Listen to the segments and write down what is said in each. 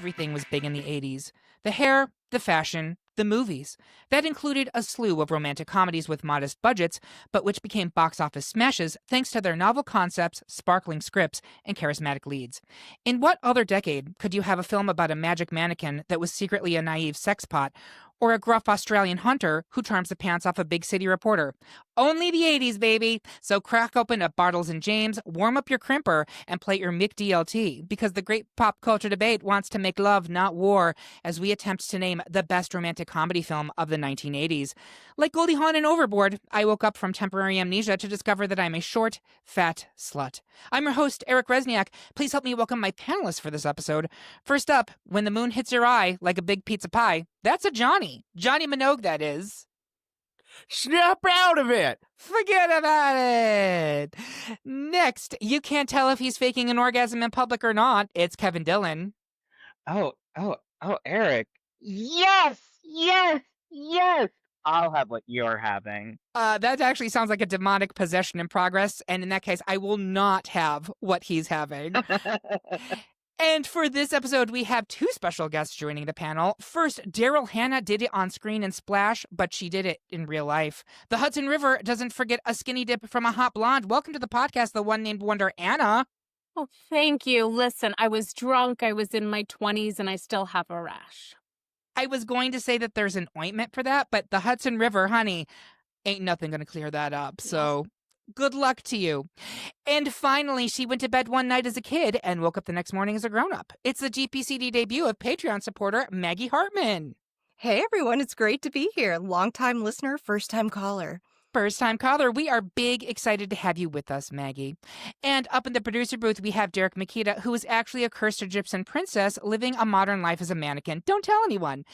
everything was big in the 80s. The hair, the fashion, the movies. That included a slew of romantic comedies with modest budgets, but which became box office smashes thanks to their novel concepts, sparkling scripts, and charismatic leads. In what other decade could you have a film about a magic mannequin that was secretly a naive sex pot, or a gruff Australian hunter who charms the pants off a big city reporter? Only the 80s, baby! So crack open a Bartles and James, warm up your crimper, and play your Mick DLT, because the great pop culture debate wants to make love, not war, as we attempt to name the best romantic comedy film of the 1980s. Like Goldie Hawn in Overboard, I woke up from temporary amnesia to discover that I'm a short, fat slut. I'm your host, Eric Rezsnyak. Please help me welcome my panelists for this episode. First up, when the moon hits your eye like a big pizza pie, that's a Jonny. Jonny Minogue, that is. Snap out of it! Forget about it! Next, you can't tell if he's faking an orgasm in public or not. It's Kevin Dillon. Oh, Eric. Yes! I'll have what you're having. That actually sounds like a demonic possession in progress, and in that case, I will not have what he's having. And for this episode, we have two special guests joining the panel. First, Daryl Hannah did it on screen in Splash, but she did it in real life. The Hudson River doesn't forget a skinny dip from a hot blonde. Welcome to the podcast, the one named Wonder, Anna. Oh, thank you. Listen, I was drunk, I was in my 20s, and I still have a rash. I was going to say that there's an ointment for that, but the Hudson River, honey, ain't nothing going to clear that up. So good luck to you. And finally, she went to bed one night as a kid and woke up the next morning as a grown-up. It's the GPCD debut of Patreon supporter Maggie Hartman. Hey, everyone. It's great to be here. Long-time listener, first-time caller. First-time caller, we are big excited to have you with us, Maggie. And up in the producer booth, we have Derek Mekita, who is actually a cursed Egyptian princess living a modern life as a mannequin. Don't tell anyone.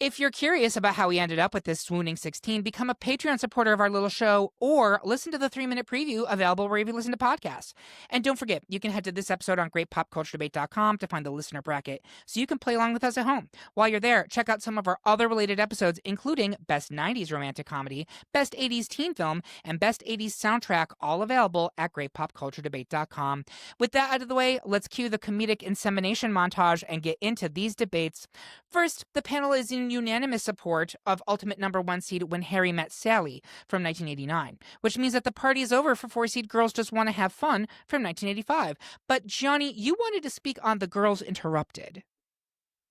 If you're curious about how we ended up with this swooning 16, become a Patreon supporter of our little show or listen to the 3-minute preview available wherever you listen to podcasts. And don't forget, you can head to this episode on greatpopculturedebate.com to find the listener bracket so you can play along with us at home. While you're there, check out some of our other related episodes, including Best 90s Romantic Comedy, Best 80s Teen Film, and Best 80s Soundtrack, all available at greatpopculturedebate.com. With that out of the way, let's cue the comedic insemination montage and get into these debates. First, the panel is in unanimous support of ultimate number one seed When Harry Met Sally from 1989, which means that the party is over for 4-seed Girls Just Want to Have Fun from 1985. But Jonny, you wanted to speak on The Girls Interrupted.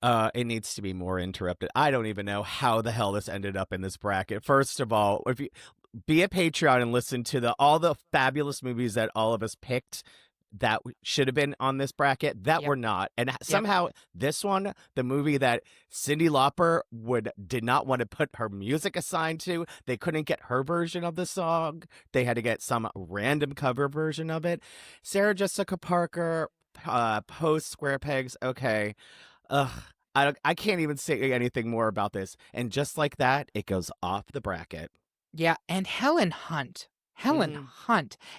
It needs to be more interrupted. I don't even know how the hell this ended up in this bracket. First of all, if you be a Patreon and listen to all the fabulous movies that all of us picked that should have been on this bracket that were not. And somehow this one, the movie that Cyndi Lauper did not want to put her music assigned to, they couldn't get her version of the song. They had to get some random cover version of it. Sarah Jessica Parker, post Square Pegs. Okay. I can't even say anything more about this. And just like that, it goes off the bracket. Yeah, and Helen Hunt.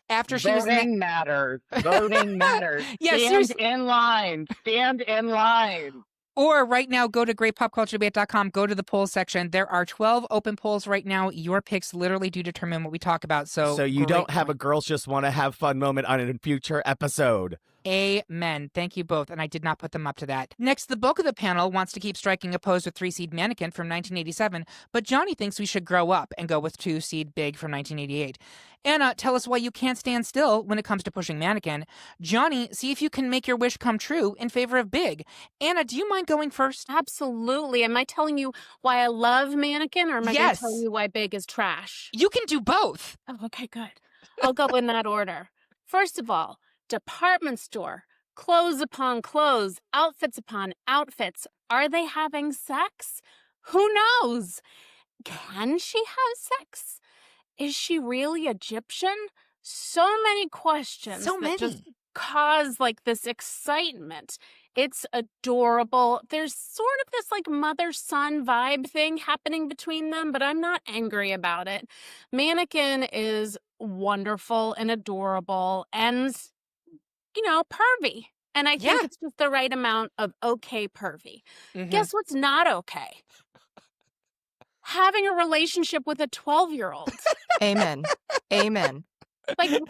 After she Voting matters. Voting matters. Yeah, Stand in line. Stand in line. Or right now, go to greatpopculturedebate.com, go to the polls section. There are 12 open polls right now. Your picks literally do determine what we talk about. So you don't have a Girls Just Want to Have Fun moment on a future episode. Amen. Thank you both. And I did not put them up to that. Next, the bulk of the panel wants to keep striking a pose with 3-seed Mannequin from 1987, but Jonny thinks we should grow up and go with 2-seed Big from 1988. Anna, tell us why you can't stand still when it comes to pushing Mannequin. Jonny, see if you can make your wish come true in favor of Big. Anna, do you mind going first? Absolutely. Am I telling you why I love Mannequin, or am I going Yes. to tell you why Big is trash? You can do both. Oh, okay, good. I'll go in that order. First of all, department store, clothes upon clothes, outfits upon outfits. Are they having sex? Who knows? Can she have sex? Is she really Egyptian? So many questions. So many. That just cause this excitement. It's adorable. There's sort of this mother-son vibe thing happening between them, but I'm not angry about it. Mannequin is wonderful and adorable and, pervy. And I think it's just the right amount of okay pervy. Mm-hmm. Guess what's not okay? Having a relationship with a 12-year-old. Amen. Amen.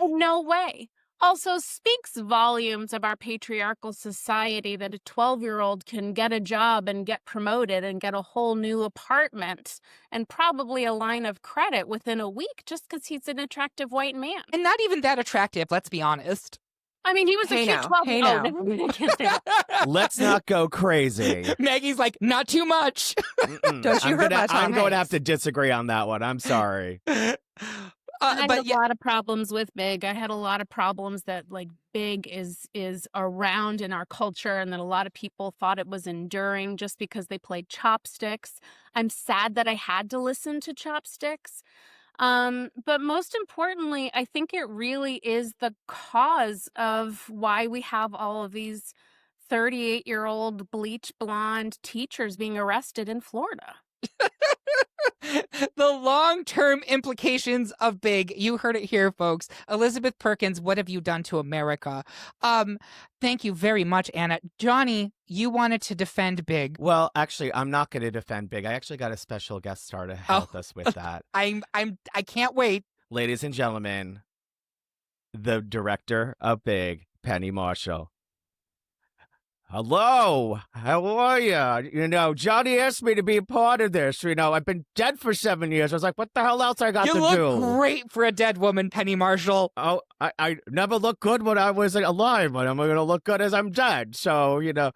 No way. Also speaks volumes of our patriarchal society that a 12-year-old can get a job and get promoted and get a whole new apartment and probably a line of credit within a week just because he's an attractive white man. And not even that attractive, let's be honest. I mean, he was a Hey cute now, 12 hey Oh, now. I can't say that. Let's not go crazy. Maggie's like, not too much. Don't you hurt my Tom I'm going to have Hanks. to disagree on that one. I'm sorry. I had But a lot of problems with Big. I had a lot of problems that like Big is around in our culture, and that a lot of people thought it was enduring just because they played Chopsticks. I'm sad that I had to listen to Chopsticks. But most importantly, I think it really is the cause of why we have all of these 38-year-old bleach blonde teachers being arrested in Florida. the long-term implications of Big, you heard it here, folks. Elizabeth Perkins, what have you done to America? Thank you very much, Anna. Johnny, you wanted to defend Big. Well, actually, I'm not going to defend Big. I actually got a special guest star to help us with that. I can't wait. Ladies and gentlemen, the director of Big, Penny Marshall. Hello, how are you? You know, Johnny asked me to be a part of this. You know, I've been dead for 7 years. I was like, what the hell else I got You to look do? great for a dead woman, Penny Marshall. Oh, I never looked good when I was alive, but I'm going to look good as I'm dead. So, you know,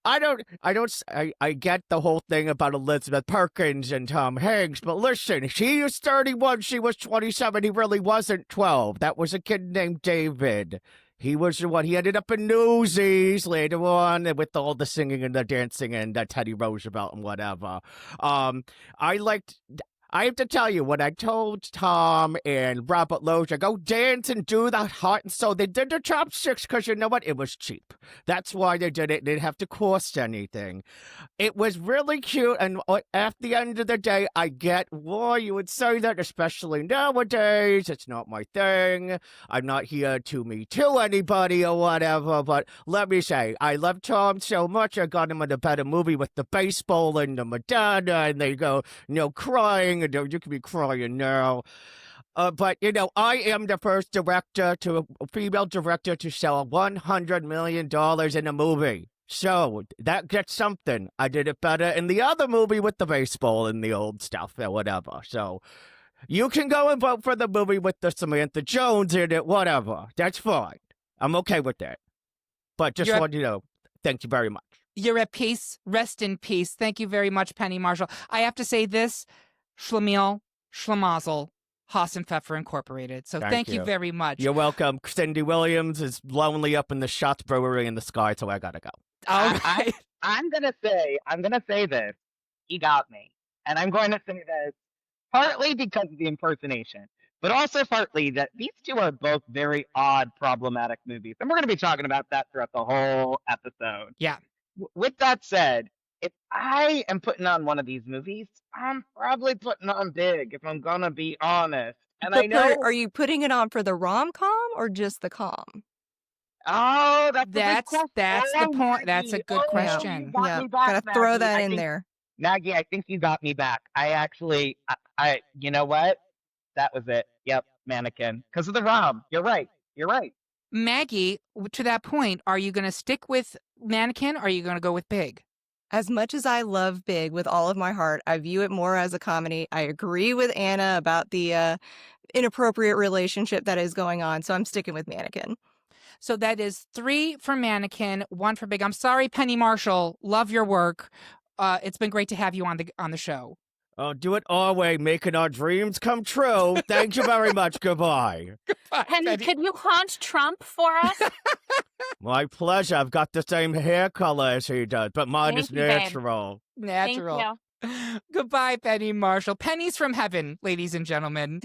I get the whole thing about Elizabeth Perkins and Tom Hanks, but listen, he was 31, she was 27, he really wasn't 12. That was a kid named David. He was the one. He ended up in Newsies later on with all the singing and the dancing and Teddy Roosevelt and whatever. I have to tell you, when I told Tom and Robert Loggia, go dance and do that heart and soul, they did the Chopsticks because you know what? It was cheap. That's why they did it. They didn't have to cost anything. It was really cute, and at the end of the day, I get why you would say that, especially nowadays. It's not my thing. I'm not here to me too anybody or whatever, but let me say, I love Tom so much, I got him in a better movie with the baseball and the Madonna, and they go, you know, crying, and you can be crying now. But, you know, I am the first female director to sell $100 million in a movie. So that gets something. I did it better in the other movie with the baseball and the old stuff or whatever. So you can go and vote for the movie with the Samantha Jones in it, whatever. That's fine. I'm okay with that. But just want you to know, thank you very much. You're at peace. Rest in peace. Thank you very much, Penny Marshall. I have to say this, Schlemiel, Schlemazel, Haas and Pfeffer Incorporated. So thank you very much. You're welcome. Cindy Williams is lonely up in the Schatz Brewery in the sky, so I gotta go. All right. I'm gonna say this. He got me. And I'm going to say this partly because of the impersonation, but also partly that these two are both very odd, problematic movies. And we're going to be talking about that throughout the whole episode. Yeah. With that said, if I am putting on one of these movies, I'm probably putting on Big, if I'm going to be honest. And I know. Are you putting it on for the rom-com or just the com? Oh, that's the point. That's a good question. Yeah, gotta throw that in there. Maggie, I think you got me back. I you know what? That was it. Yep, Mannequin. Because of the rom. You're right. Maggie, to that point, are you going to stick with Mannequin or are you going to go with Big? As much as I love Big with all of my heart, I view it more as a comedy. I agree with Anna about the inappropriate relationship that is going on, so I'm sticking with Mannequin. So that is 3 for Mannequin, 1 for Big. I'm sorry, Penny Marshall. Love your work. It's been great to have you on the show. Oh, do it our way, making our dreams come true. Thank you very much. Goodbye. Goodbye, And Penny. could you haunt Trump for us? My pleasure. I've got the same hair color as he does, but mine is Thank you, babe. natural. Natural. Thank you. Goodbye, Penny Marshall. Pennies from heaven, ladies and gentlemen.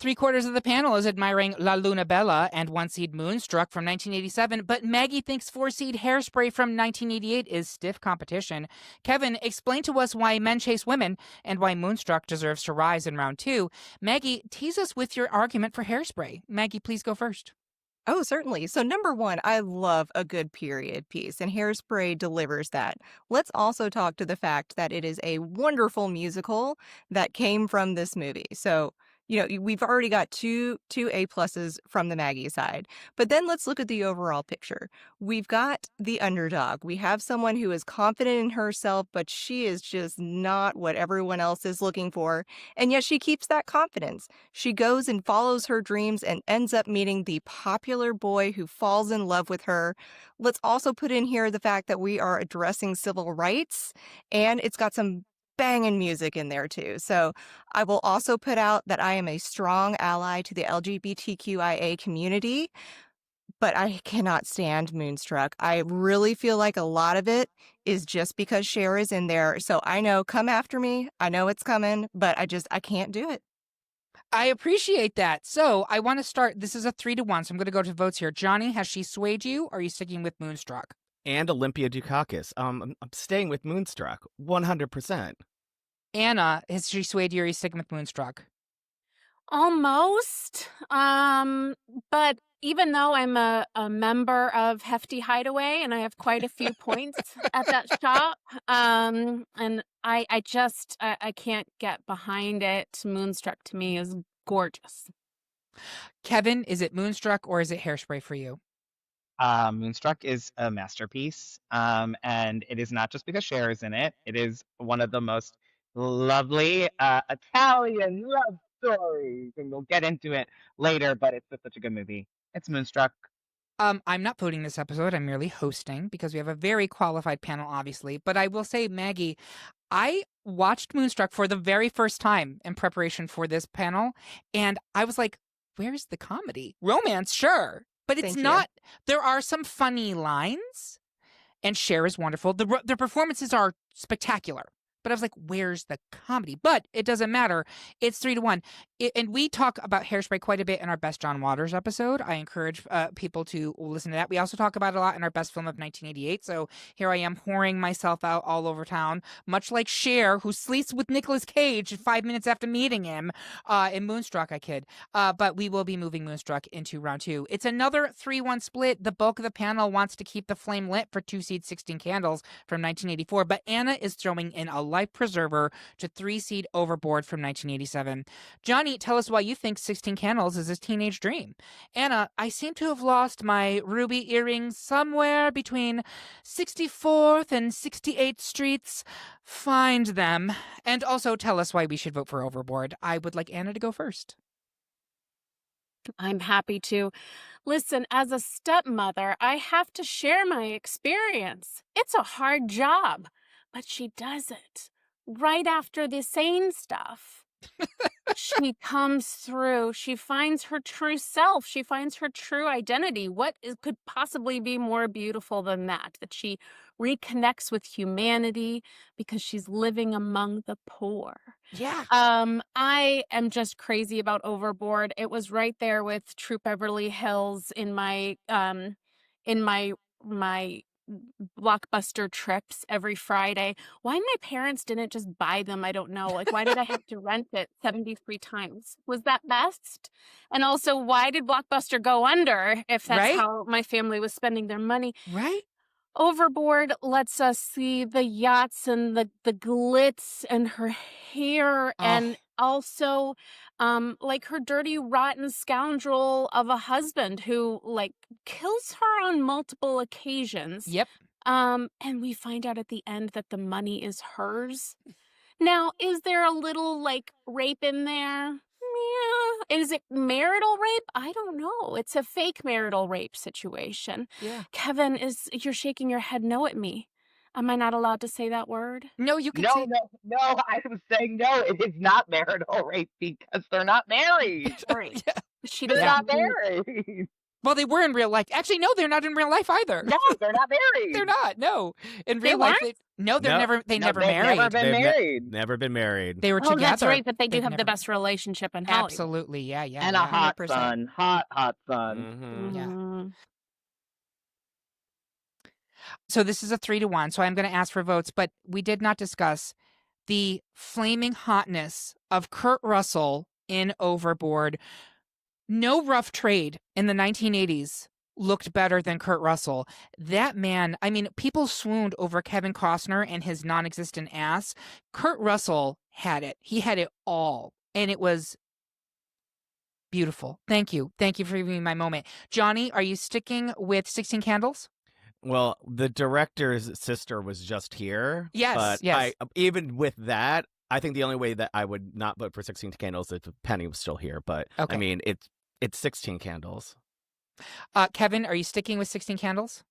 3/4 of the panel is admiring La Luna Bella and 1-seed Moonstruck from 1987, but Maggie thinks 4-seed Hairspray from 1988 is stiff competition. Kevin, explain to us why Men Chase Women and why Moonstruck deserves to rise in round 2. Maggie, tease us with your argument for Hairspray. Maggie, please go first. Oh, certainly. So number 1, I love a good period piece, and Hairspray delivers that. Let's also talk to the fact that it is a wonderful musical that came from this movie. So we've already got two A pluses from the Maggie side. But then let's look at the overall picture. We've got the underdog. We have someone who is confident in herself, but she is just not what everyone else is looking for. And yet she keeps that confidence. She goes and follows her dreams and ends up meeting the popular boy who falls in love with her. Let's also put in here the fact that we are addressing civil rights, and it's got some banging music in there too. So I will also put out that I am a strong ally to the LGBTQIA community, but I cannot stand Moonstruck. I really feel like a lot of it is just because Cher is in there. So I know, come after me. I know it's coming, but I can't do it. I appreciate that. So I want to start. This is a 3-1, so I'm going to go to votes here. Johnny, has she swayed you, or are you sticking with Moonstruck? And Olympia Dukakis. I'm staying with Moonstruck 100%. Anna, has she swayed you, or are you sticking with Moonstruck? Almost. But even though I'm a member of Hefty Hideaway and I have quite a few points at that shop, and I can't get behind it. Moonstruck to me is gorgeous. Kevin, is it Moonstruck or is it Hairspray for you? Moonstruck is a masterpiece, and it is not just because Cher is in it. It is one of the most lovely Italian love stories, and we'll get into it later, but it's just such a good movie. It's Moonstruck. I'm not voting this episode. I'm merely hosting because we have a very qualified panel, obviously. But I will say, Maggie, I watched Moonstruck for the very first time in preparation for this panel, and I was like, where's the comedy? Romance, sure. But it's Thank you. not. There are some funny lines, and Cher is wonderful. The performances are spectacular. But I was like, where's the comedy? But it doesn't matter. It's 3-1. And we talk about Hairspray quite a bit in our Best John Waters episode. I encourage people to listen to that. We also talk about it a lot in our Best Film of 1988. So here I am pouring myself out all over town, much like Cher, who sleeps with Nicolas Cage 5 minutes after meeting him in Moonstruck, I kid. But we will be moving Moonstruck into round 2. It's another 3-1 split. The bulk of the panel wants to keep the flame lit for 2-seed 16 Candles from 1984. But Anna is throwing in a life preserver to 3-seed Overboard from 1987. Johnny, tell us why you think 16 Candles is a teenage dream. Anna, I seem to have lost my ruby earrings somewhere between 64th and 68th Streets. Find them. And also tell us why we should vote for Overboard. I would like Anna to go first. I'm happy to. Listen, as a stepmother, I have to share my experience. It's a hard job, but she does it right after the sane stuff. She comes through. She finds her true self. She finds her true identity. Could possibly be more beautiful than that? That she reconnects with humanity because she's living among the poor. Yeah. I am just crazy about Overboard. It was right there with Troop Beverly Hills in my blockbuster trips every Friday. Why my parents didn't just buy them, I don't know. Like, why did I have to rent it 73 times? Was that best? And also, why did Blockbuster go under if that's Right? how my family was spending their money? Right? Overboard lets us see the yachts and the glitz and her hair, and also like her dirty, rotten scoundrel of a husband who like kills her on multiple occasions. Yep. And we find out at the end that the money is hers. Now, is there a little like rape in there? Yeah. Is it marital rape? I don't know. It's a fake marital rape situation. Yeah. Kevin, you're shaking your head no at me. Am I not allowed to say that word? No, you can No, say no, I was saying no, it is not marital rape because they're not married. Sorry. Yeah. She They're does not not mean- married. Well, they were in real life. Actually, no, they're not in real life either. No, they're not married. They're not. No, in They real life, weren't? they No. never No, never they've married. Never been They've married. Never been married. They were Oh, together. that's right, but they do They've have the never- best relationship in Hollywood. Absolutely, yeah. And a hot 100%. son. Hot son. Mhm. Yeah. Mhm. So this is a 3-1. So I'm going to ask for votes, but we did not discuss the flaming hotness of Kurt Russell in Overboard. No rough trade in the 1980s looked better than Kurt Russell. That man, I mean, people swooned over Kevin Costner and his non-existent ass. Kurt Russell had it. He had it all. And it was Beautiful. Thank you. Thank you for giving me my moment. Johnny, are you sticking with 16 Candles? Well, the director's sister was just here. Yes, But yes. even with that, I think the only way that I would not vote for 16 Candles is if Penny was still here. But Okay. I mean, it's 16 Candles. Kevin, are you sticking with 16 Candles?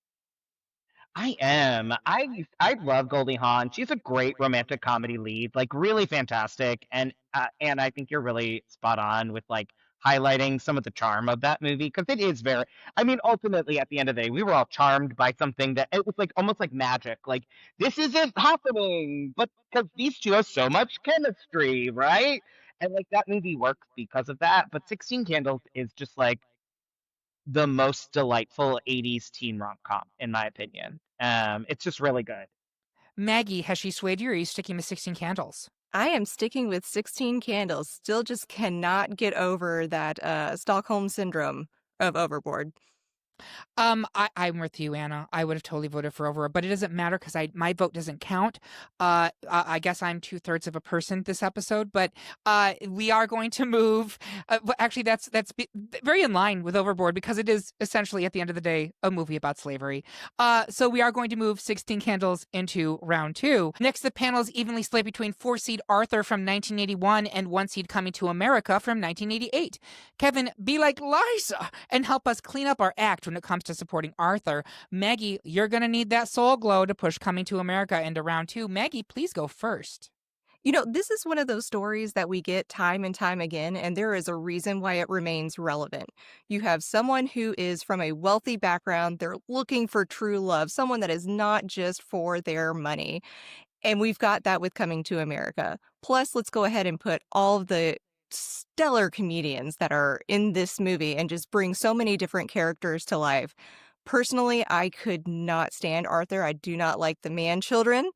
I am. I love Goldie Hawn. She's a great romantic comedy lead, like really fantastic. And I think you're really spot on with like highlighting some of the charm of that movie because it is very. I mean, ultimately, at the end of the day, we were all charmed by something that it was like almost like magic. Like this isn't happening, but because these two have so much chemistry, right? And like that movie works because of that. But 16 Candles is just like the most delightful 80s teen rom-com, in my opinion. It's just really good. Maggie, has she swayed you or are you sticking with 16 Candles? I am sticking with 16 Candles. Still just cannot get over that Stockholm syndrome of Overboard. I'm with you, Anna. I would have totally voted for Overboard, but it doesn't matter because my vote doesn't count. I guess I'm 2/3 of a person this episode, but we are going to move. Actually, that's very in line with Overboard because it is essentially at the end of the day a movie about slavery. So we are going to move 16 Candles into round 2. Next, the panel is evenly split between 4-seed Arthur from 1981 and 1-seed Coming to America from 1988. Kevin, be like Liza and help us clean up our act when it comes to supporting Arthur. Maggie, you're going to need that soul glow to push Coming to America into round 2. Maggie, please go first. You know, this is one of those stories that we get time and time again, and there is a reason why it remains relevant. You have someone who is from a wealthy background, they're looking for true love, someone that is not just for their money. And we've got that with Coming to America. Plus, let's go ahead and put all of the stellar comedians that are in this movie and just bring so many different characters to life. Personally, I could not stand Arthur. I do not like the man children.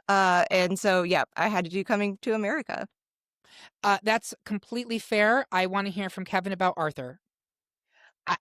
And so, yeah, I had to do Coming to America. That's completely fair. I want to hear from Kevin about Arthur.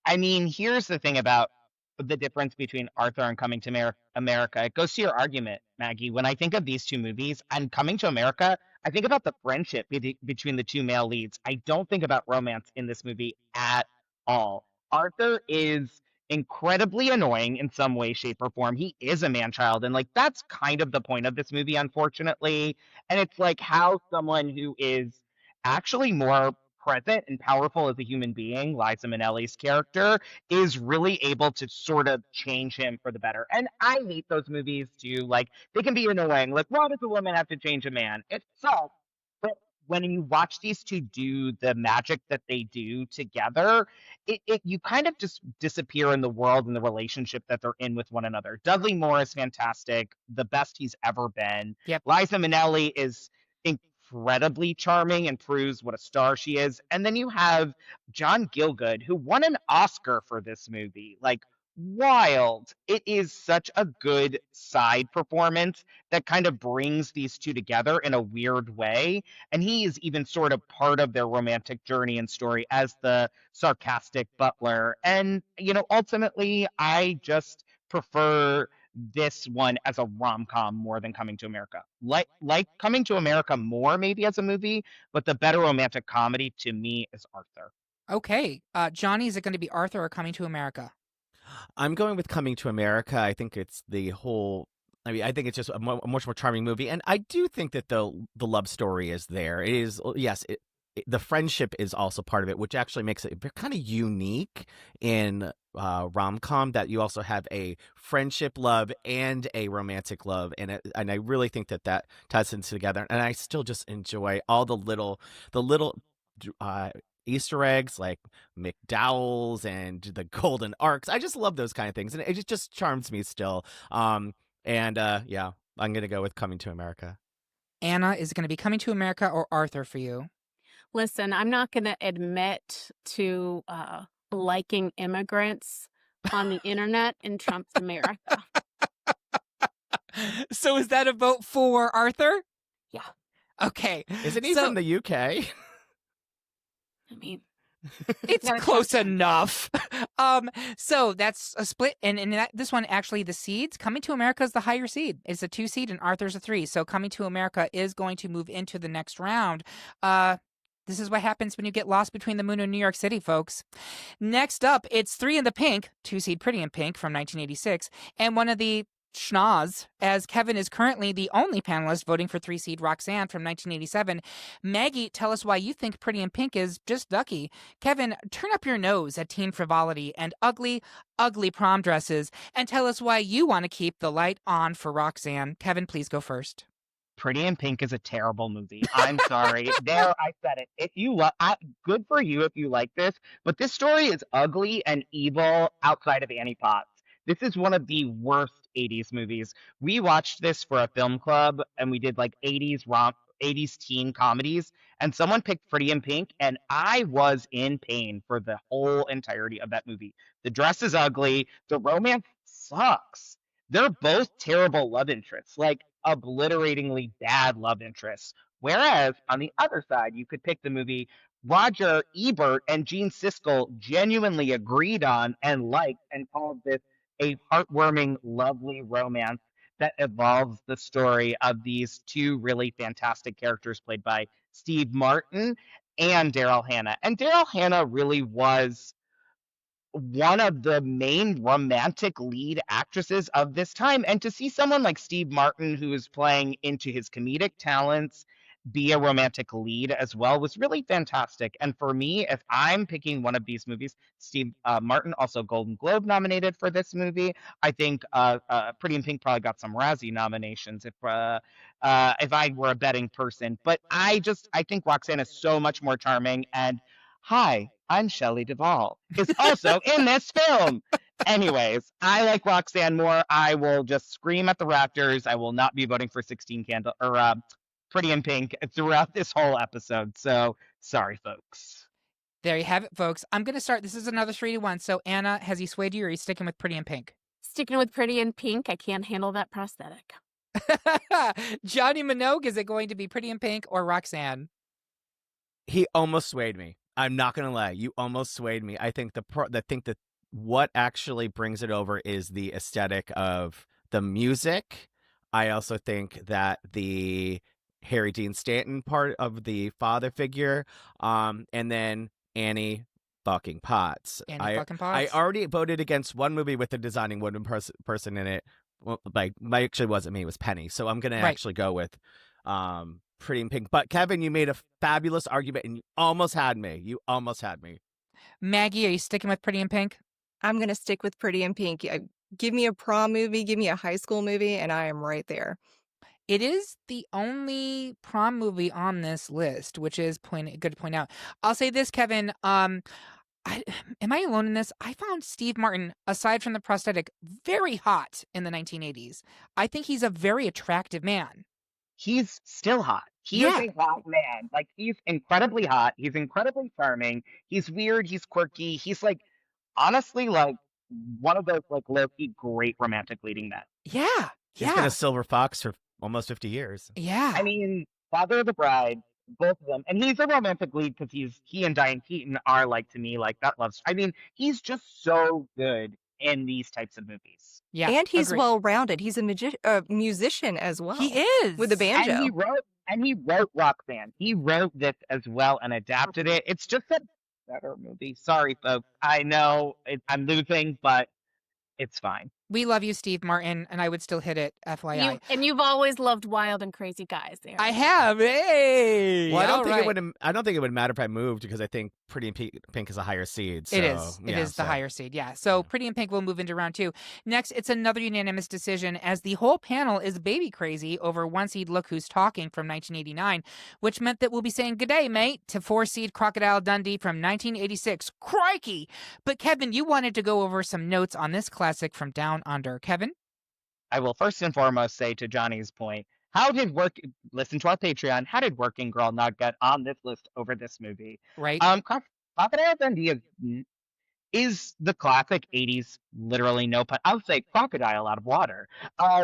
I mean, here's the thing about the difference between Arthur and Coming to America. It goes to your argument, Maggie. When I think of these two movies and Coming to America, I think about the friendship between the two male leads. I don't think about romance in this movie at all. Arthur is incredibly annoying in some way, shape, or form. He is a man child, and like that's kind of the point of this movie, unfortunately. And it's like how someone who is actually more present and powerful as a human being, Liza Minnelli's character, is really able to sort of change him for the better. And I hate those movies too. Like they can be annoying. Like, why does a woman have to change a man? It sucks. But when you watch these two do the magic that they do together, it you kind of just disappear in the world and the relationship that they're in with one another. Dudley Moore is fantastic, the best he's ever been. Yep. Liza Minnelli is incredibly charming and proves what a star she is. And then you have John Gielgud, who won an Oscar for this movie. Like, wild. It is such a good side performance that kind of brings these two together in a weird way. And he is even sort of part of their romantic journey and story as the sarcastic butler. And, you know, ultimately, I just prefer this one as a rom-com more than Coming to America. Like Coming to America more maybe as a movie, but the better romantic comedy to me is Arthur. Okay. Johnny, is it going to be Arthur or Coming to America? I'm going with Coming to America. I think it's I think it's just a much more charming movie, and I do think that the love story is there. It is, yes. The friendship is also part of it, which actually makes it kind of unique in rom-com that you also have a friendship love and a romantic love, and I really think that ties them together. And I still just enjoy all the little Easter eggs like McDowell's and the golden arcs. I just love those kind of things, and it just charms me still. Yeah, I'm gonna go with Coming to America. Anna, is it going to be Coming to America or Arthur for you? Listen, I'm not going to admit to liking immigrants on the internet in Trump's America. So is that a vote for Arthur? Yeah. Okay. Isn't he from the UK? I mean, it's close enough. So that's a split, and this one actually the seeds. Coming to America is the higher seed. It's a 2 seed, and Arthur's a 3. So Coming to America is going to move into the next round. This is what happens when you get lost between the moon and New York City, folks. Next up, it's Three in the Pink, two-seed Pretty in Pink from 1986, and one of the schnoz, as Kevin is currently the only panelist voting for three-seed Roxanne from 1987. Maggie, tell us why you think Pretty in Pink is just ducky. Kevin, turn up your nose at teen frivolity and ugly, ugly prom dresses, and tell us why you want to keep the light on for Roxanne. Kevin, please go first. Pretty in Pink is a terrible movie. I'm sorry. There, I said it. If you good for you if you like this, but this story is ugly and evil outside of Annie Potts. This is one of the worst 80s movies. We watched this for a film club and we did like 80s teen comedies, and someone picked Pretty in Pink, and I was in pain for the whole entirety of that movie. The dress is ugly. The romance sucks. They're both terrible love interests, like obliteratingly bad love interests. Whereas on the other side, you could pick the movie Roger Ebert and Gene Siskel genuinely agreed on and liked and called this a heartwarming, lovely romance that evolves the story of these two really fantastic characters played by Steve Martin and Daryl Hannah. And Daryl Hannah really was one of the main romantic lead actresses of this time. And to see someone like Steve Martin, who is playing into his comedic talents, be a romantic lead as well was really fantastic. And for me, if I'm picking one of these movies, Steve Martin, also Golden Globe nominated for this movie. I think Pretty in Pink probably got some Razzie nominations if I were a betting person. But I think Roxanne is so much more charming. And hi, I'm Shelley Duvall, is also in this film. Anyways, I like Roxanne more. I will just scream at the rafters. I will not be voting for 16 Candle or Pretty in Pink throughout this whole episode. So sorry, folks. There you have it, folks. I'm going to start. This is another 3-1. So, Anna, has he swayed you or are you sticking with Pretty in Pink? Sticking with Pretty in Pink. I can't handle that prosthetic. Jonny Minogue, is it going to be Pretty in Pink or Roxanne? He almost swayed me. I'm not gonna lie. You almost swayed me. I think that what actually brings it over is the aesthetic of the music. I also think that the Harry Dean Stanton part of the father figure, and then Annie fucking Potts. Fucking Potts. I already voted against one movie with a designing woman person in it. Well, like, actually wasn't me, it was Penny. So I'm gonna actually go with Pretty in Pink. But Kevin, you made a fabulous argument and you almost had me. Maggie, are you sticking with Pretty in Pink? I'm going to stick with Pretty in Pink. Give me a prom movie, give me a high school movie, and I am right there. It is the only prom movie on this list, which is good to point out. I'll say this, Kevin. Am I alone in this? I found Steve Martin, aside from the prosthetic, very hot in the 1980s. I think he's a very attractive man. He's still hot. He is a hot man. Like, he's incredibly hot. He's incredibly charming. He's weird. He's quirky. He's like, honestly, like one of those like low-key great romantic leading men. Yeah. He's been a silver fox for almost 50 years. Yeah. I mean, Father of the Bride, both of them. And he's a romantic lead because he and Diane Keaton are like, to me, like that love. I mean, he's just so good in these types of movies. Yeah. And he's well-rounded. He's a musician as well. He is. With a banjo. And he wrote Roxanne. He wrote this as well and adapted it. It's just a better movie. Sorry, folks. I know I'm losing, but it's fine. We love you, Steve Martin, and I would still hit it, FYI. You've always loved wild and crazy guys. There, I have. Hey. Well, I don't think it would matter if I moved because I think Pretty in Pink is a higher seed. So, it is the higher seed. Yeah. So Pretty in Pink will move into round 2. Next, it's another unanimous decision as the whole panel is baby crazy over 1-seed Look Who's Talking from 1989, which meant that we'll be saying good day, mate, to 4-seed Crocodile Dundee from 1986. Crikey! But Kevin, you wanted to go over some notes on this classic from Down Under. Kevin? I will first and foremost say to Johnny's point, listen to our Patreon, how did Working Girl not get on this list over this movie? Right. Crocodile Dundee is the classic 80s, literally no pun. I would say crocodile out of water,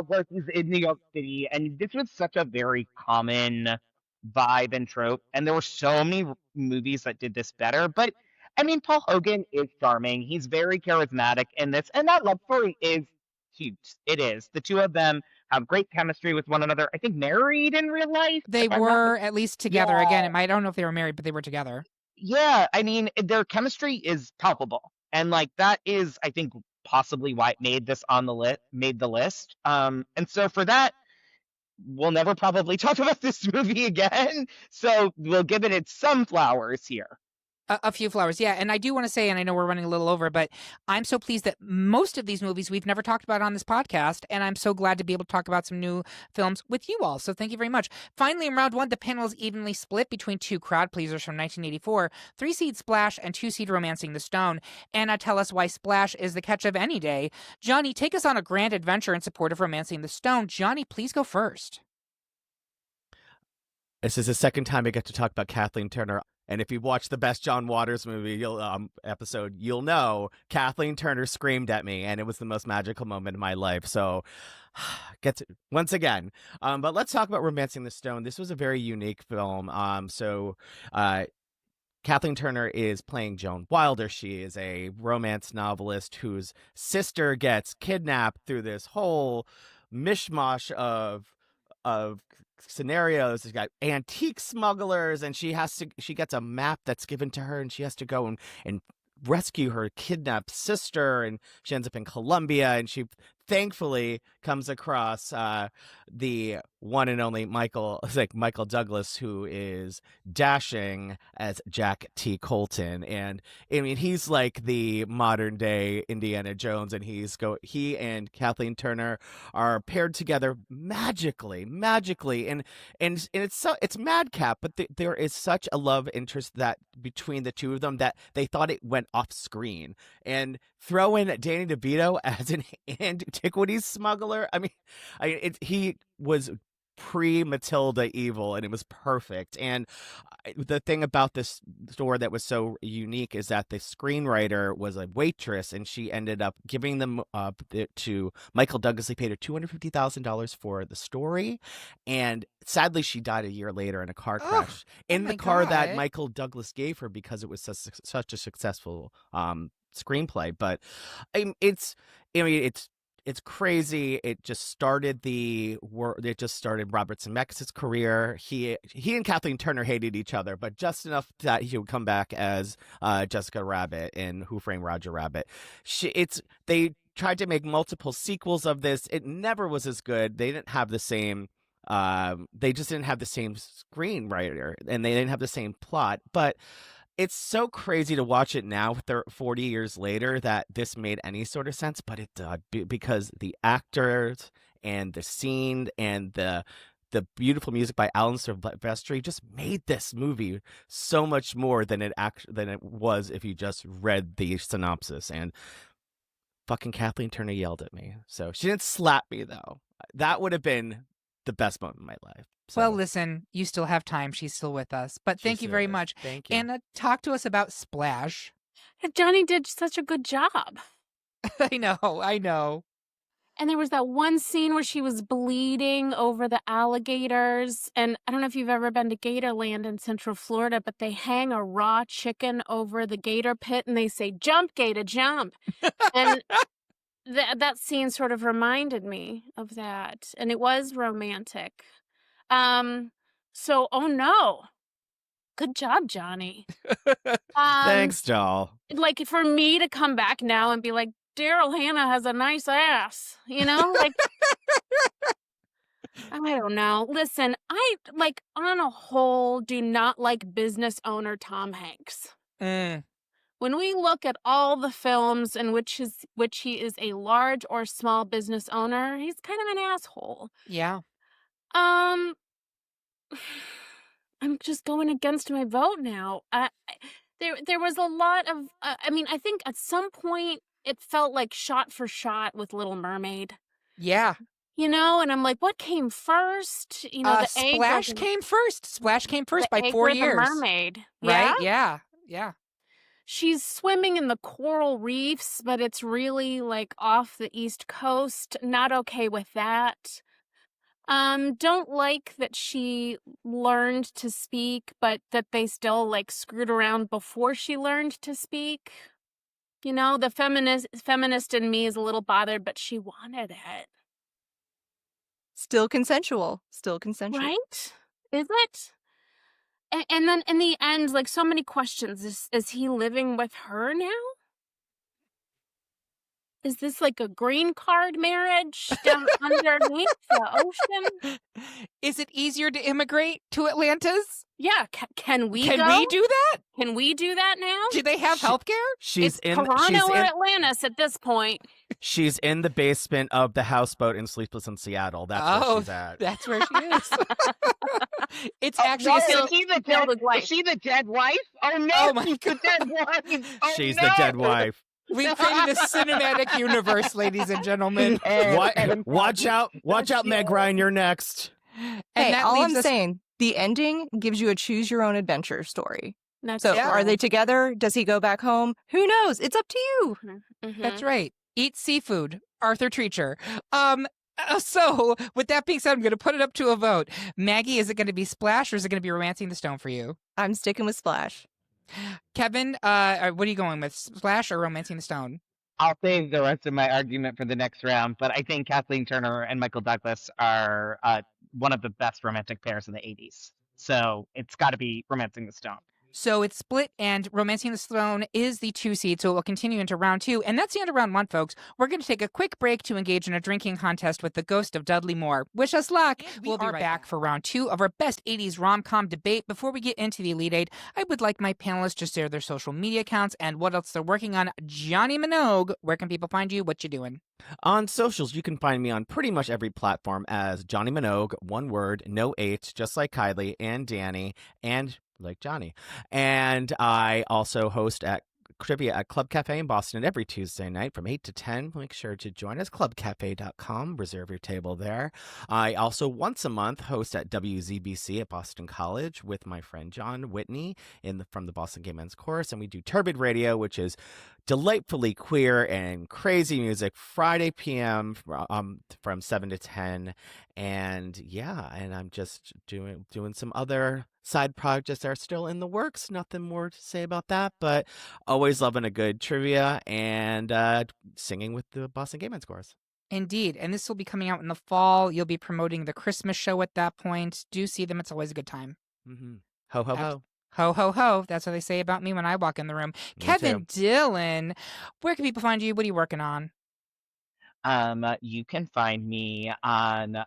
where he's in New York City. And this was such a very common vibe and trope. And there were so many movies that did this better. But I mean, Paul Hogan is charming. He's very charismatic in this. And that love story is cute. It is. The two of them have great chemistry with one another. I think married in real life. They If I'm not were at least together. yeah, Again, I don't know if they were married, but they were together. yeah. I mean, their chemistry is palpable, and like that is, I think, possibly why it made this on the made the list. And so for that, we'll never probably talk about this movie again. So we'll give it its some flowers here. A few flowers, yeah. And I do want to say, and I know we're running a little over, but I'm so pleased that most of these movies we've never talked about on this podcast, and I'm so glad to be able to talk about some new films with you all. So thank you very much. Finally, in round one, the panel is evenly split between two crowd pleasers from 1984, three-seed Splash and two-seed Romancing the Stone. Anna, tell us why Splash is the catch of any day. Jonny, take us on a grand adventure in support of Romancing the Stone. Jonny, please go first. This is the second time I get to talk about Kathleen Turner. And if you've watched the Best John Waters movie episode, you'll know Kathleen Turner screamed at me, and it was the most magical moment in my life. So, gets once again. But let's talk about Romancing the Stone. This was a very unique film. Kathleen Turner is playing Joan Wilder. She is a romance novelist whose sister gets kidnapped through this whole mishmash of scenarios. She's got antique smugglers, and she gets a map that's given to her, and she has to go and rescue her kidnapped sister, and she ends up in Colombia, and she thankfully comes across the one and only Michael Douglas, who is dashing as Jack T. Colton. And I mean, he's like the modern day Indiana Jones, and he and Kathleen Turner are paired together magically, and it's madcap, but there is such a love interest that between the two of them that they thought it went off screen. And throw in Danny DeVito as an antiquities smuggler. I mean, he was pre-Matilda evil, and it was perfect. And the thing about this story that was so unique is that the screenwriter was a waitress, and she ended up giving them up to Michael Douglas. He paid her $250,000 for the story, and sadly, she died a year later in a car crash in the car that Michael Douglas gave her because it was such a successful screenplay. But it's crazy. It just started Robert Zemeckis' career. He and Kathleen Turner hated each other, but just enough that he would come back as Jessica Rabbit in Who Framed Roger Rabbit. They tried to make multiple sequels of this. It never was as good. They didn't have the same they just didn't have the same screenwriter, and they didn't have the same plot. But it's so crazy to watch it now, 40 years later, that this made any sort of sense, but it did, because the actors and the scene and the beautiful music by Alan Silvestri just made this movie so much more than it was if you just read the synopsis. And fucking Kathleen Turner yelled at me. So she didn't slap me, though. That would have been the best moment of my life. So. Well, listen, you still have time. She's still with us. But thank you very much. Thank you. Anna, talk to us about Splash. Jonny did such a good job. I know. And there was that one scene where she was bleeding over the alligators. And I don't know if you've ever been to Gatorland in Central Florida, but they hang a raw chicken over the gator pit and they say, "Jump, Gator, jump." And that scene sort of reminded me of that. And it was romantic. So, oh no. Good job, Jonny. Thanks, doll. Like, for me to come back now and be like, Daryl Hannah has a nice ass, you know? Like, I don't know. Listen, I, like, on a whole, do not like business owner Tom Hanks. When we look at all the films in which he is a large or small business owner, he's kind of an asshole. Yeah. I'm just going against my vote now. There was a lot of, I mean, I think at some point it felt like shot for shot with Little Mermaid. Yeah. You know, and I'm like, what came first? You know, the Splash came first. Splash came first by 4 years. The mermaid, right? Yeah. She's swimming in the coral reefs, but it's really like off the East Coast. Not okay with that. Don't like that she learned to speak, but that they still like screwed around before she learned to speak. You know, the feminist in me is a little bothered, but she wanted it. Still consensual. Still consensual. Right? Is it? And then in the end, like, so many questions. Is he living with her now? Is this like a green card marriage down underneath the ocean? Is it easier to immigrate to Atlantis? Yeah, can we Can go? we do that? Can we do that now? Do they have health care? She's It's Toronto or Atlantis at this point. She's in the basement of the houseboat in Sleepless in Seattle. That's where she's at. That's where she is. It's Oh, actually no, a is she the Kill dead? the wife. Is she the dead wife? Oh no, Oh, my she's the dead wife. Oh, She's no. the dead wife. we created a cinematic universe, ladies and gentlemen. Watch out, Meg Ryan, you're next. And Hey, that all leaves I'm us- saying, the ending gives you a choose your own adventure story. That's So Yeah. are they together? Does he go back home? Who knows? It's up to you. Mhm. That's right. Eat seafood. Arthur Treacher. So with that being said, I'm going to put it up to a vote. Maggie, is it going to be Splash or is it going to be Romancing the Stone for you? I'm sticking with Splash. Kevin, what are you going with? Splash or Romancing the Stone? I'll save the rest of my argument for the next round, but I think Kathleen Turner and Michael Douglas are one of the best romantic pairs in the 80s. So it's got to be Romancing the Stone. So it's split, and Romancing the Stone is the 2 seed, so it will continue into round 2. And that's the end of round 1, folks. We're going to take a quick break to engage in a drinking contest with the ghost of Dudley Moore. Wish us luck. We'll be right back for round 2 of our best 80s rom-com debate. Before we get into the Elite Eight, I would like my panelists to share their social media accounts and what else they're working on. Jonny Minogue, where can people find you? What you doing? On socials, you can find me on pretty much every platform as Jonny Minogue, one word, no H, just like Kylie and Danny, and like Johnny. And I also host at trivia at Club Cafe in Boston every Tuesday night from 8 to 10. Make sure to join us, clubcafe.com. Reserve your table there. I also once a month host at WZBC at Boston College with my friend John Whitney from the Boston Gay Men's Chorus. And we do Turbid Radio, which is delightfully queer and crazy music, Friday p.m. From 7 to 10. And yeah, and I'm just doing some other side projects that are still in the works. Nothing more to say about that, but always loving a good trivia and singing with the Boston Gay Men's Chorus. Indeed. And this will be coming out in the fall. You'll be promoting the Christmas show at that point. Do see them. It's always a good time. Mm-hmm. Ho, ho, ho. Ho, ho, ho. That's what they say about me when I walk in the room. Me Kevin too. Dillon, where can people find you? What are you working on? You can find me on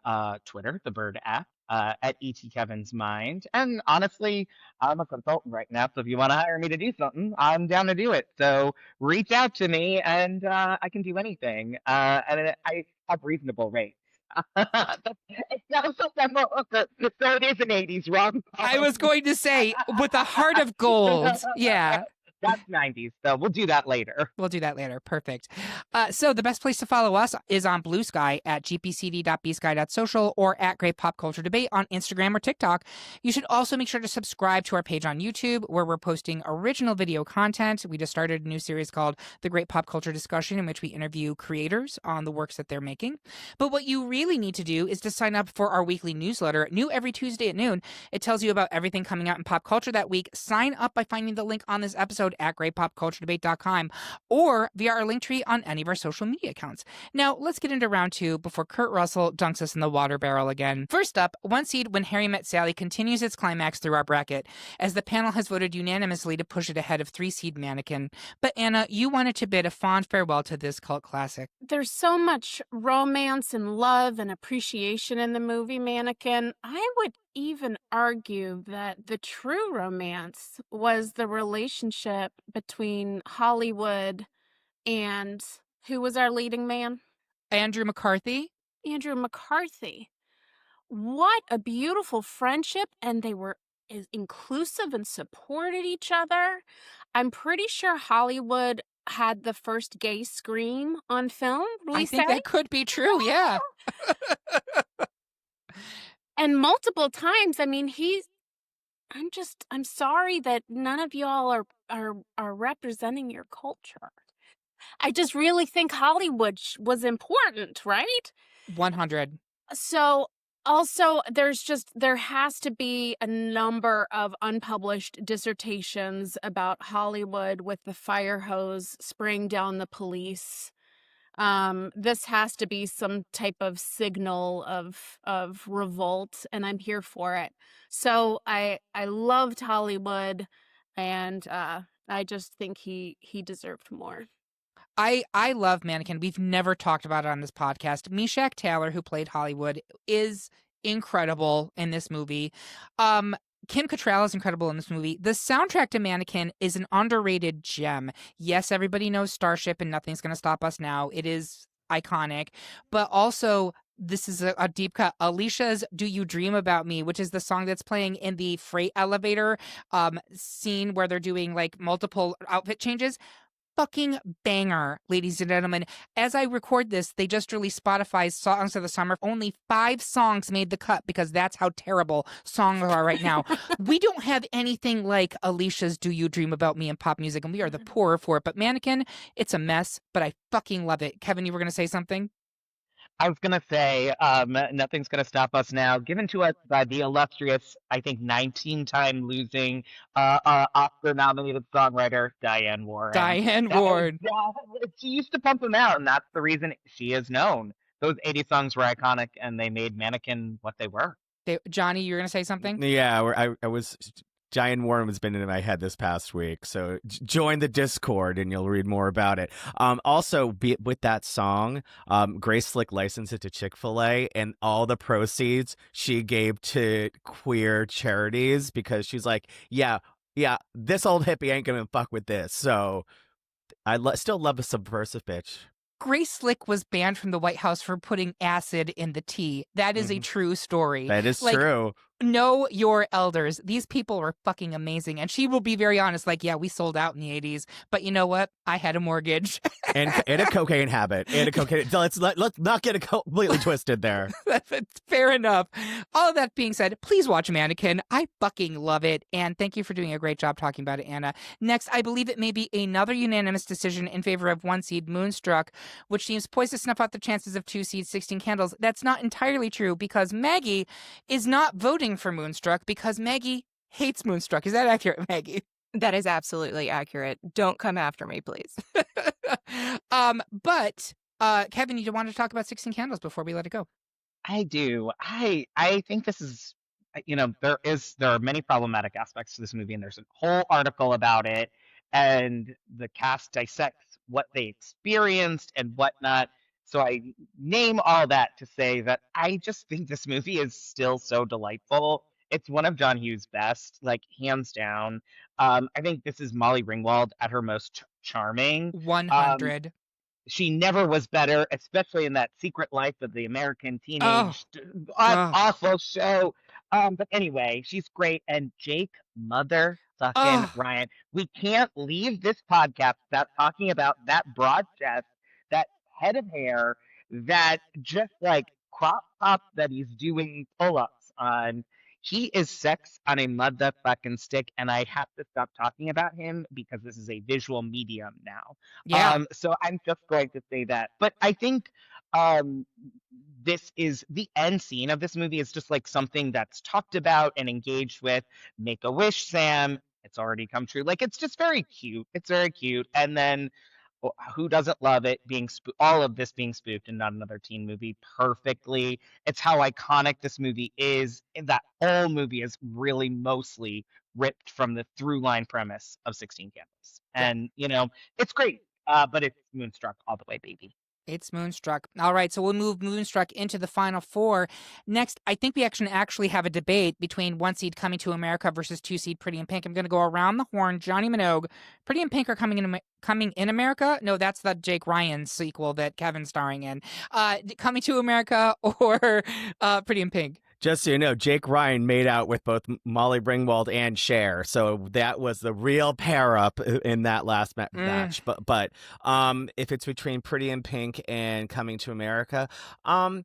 Twitter, the Bird app, at Kevin's Mind. And honestly, I'm a consultant right now, so if you want to hire me to do something, I'm down to do it. So reach out to me, and I can do anything. And I have reasonable rates. It's not so it is an 80s rom-com. I was going to say, with a heart of gold. Yeah. That's 90s, so we'll do that later. We'll do that later. Perfect. So the best place to follow us is on Blue Sky at gpcd.bsky.social or at Great Pop Culture Debate on Instagram or TikTok. You should also make sure to subscribe to our page on YouTube, where we're posting original video content. We just started a new series called The Great Pop Culture Discussion, in which we interview creators on the works that they're making. But what you really need to do is to sign up for our weekly newsletter, new every Tuesday at noon. It tells you about everything coming out in pop culture that week. Sign up by finding the link on this episode at greatpopculturedebate.com or via our link tree on any of our social media accounts. Now, let's get into round 2 before Kurt Russell dunks us in the water barrel again. First up, 1 seed When Harry Met Sally continues its climax through our bracket, as the panel has voted unanimously to push it ahead of 3 seed Mannequin. But Anna, you wanted to bid a fond farewell to this cult classic. There's so much romance and love and appreciation in the movie Mannequin. I would even argue that the true romance was the relationship between Hollywood and who was our leading man? Andrew McCarthy? Andrew McCarthy. What a beautiful friendship, and they were inclusive and supported each other. I'm pretty sure Hollywood had the first gay scream on film. I think that could be true, yeah. And multiple times. I mean, I'm sorry that none of y'all are representing your culture. I just really think Hollywood was important, right? 100. So also there has to be a number of unpublished dissertations about Hollywood with the fire hose spraying down the police. This has to be some type of signal of revolt, and I'm here for it. So I loved Hollywood, and I just think he deserved more. I love Mannequin. We've never talked about it on this podcast. Meshach Taylor, who played Hollywood, is incredible in this movie. Kim Cattrall is incredible in this movie. The soundtrack to Mannequin is an underrated gem. Yes, everybody knows Starship and Nothing's Gonna Stop Us Now. It is iconic, but also this is a deep cut. Alicia's "Do You Dream About Me," which is the song that's playing in the freight elevator scene where they're doing like multiple outfit changes. Fucking banger, ladies and gentlemen. As I record this, they just released Spotify's Songs of the Summer. Only 5 songs made the cut because that's how terrible songs are right now. We don't have anything like Alicia's "Do You Dream About Me" in pop music, and we are the poorer for it. But Mannequin, it's a mess, but I fucking love it. Kevin, you were going to say something? I was gonna say, Nothing's Gonna Stop Us Now, given to us by the illustrious, I think, 19-time losing, Oscar-nominated songwriter Diane Warren. Diane That is, Ward. she used to pump them out, and that's the reason she is known. Those 80 songs were iconic, and they made Mannequin what they were. Johnny, you were going to say something? Yeah, I was. Diane Warren has been in my head this past week, so join the Discord and you'll read more about it. Also, with that song, Grace Slick licensed it to Chick-fil-A, and all the proceeds she gave to queer charities because she's like, yeah, this old hippie ain't gonna fuck with this. So I still love a subversive bitch. Grace Slick was banned from the White House for putting acid in the tea. That is a true story. That is true. Know your elders. These people were fucking amazing. And she will be very honest, like, yeah, we sold out in the 80s, but you know what? I had a mortgage. and a cocaine habit. And a cocaine. Let's not get it completely twisted there. Fair enough. All of that being said, please watch Mannequin. I fucking love it. And thank you for doing a great job talking about it, Anna. Next, I believe it may be another unanimous decision in favor of 1 seed Moonstruck, which seems poised to snuff out the chances of 2 seeds 16 Candles. That's not entirely true because Maggie is not voting for Moonstruck because Maggie hates Moonstruck. Is that accurate, Maggie? That is absolutely accurate. Don't come after me, please. But Kevin, you want to talk about 16 Candles before we let it go? I do. I think this is, there are many problematic aspects to this movie, and there's a whole article about it, and the cast dissects what they experienced and whatnot. So I name all that to say that I just think this movie is still so delightful. It's one of John Hughes' best, like hands down. I think this is Molly Ringwald at her most charming. 100. She never was better, especially in that Secret Life of the American Oh. Teenage awful show. But anyway, she's great. And Jake motherfucking Ryan, we can't leave this podcast without talking about that broad chest, that head of hair, that just like crop top that he's doing pull-ups on. He is sex on a motherfucking stick, and I have to stop talking about him because this is a visual medium now. Yeah. So I'm just going to say that. But I think this is the end scene of this movie is just like something that's talked about and engaged with. Make a wish, Sam. It's already come true. Like, it's just very cute. It's very cute. And then who doesn't love it being all of this being spoofed and not another teen movie perfectly. It's how iconic this movie is, and that whole movie is really mostly ripped from the through line premise of 16 Candles. And it's great, but it's Moonstruck all the way, baby. It's Moonstruck. All right, so we'll move Moonstruck into the final 4. Next, I think we actually have a debate between 1 seed Coming to America versus 2 seed Pretty in Pink. I'm going to go around the horn. Jonny Minogue, Pretty in Pink are Coming in America? No, that's the Jake Ryan sequel that Kevin's starring in. Coming to America or Pretty in Pink? Just so you know, Jake Ryan made out with both Molly Ringwald and Cher, so that was the real pair up in that last match. But if it's between Pretty in Pink and Coming to America, I'm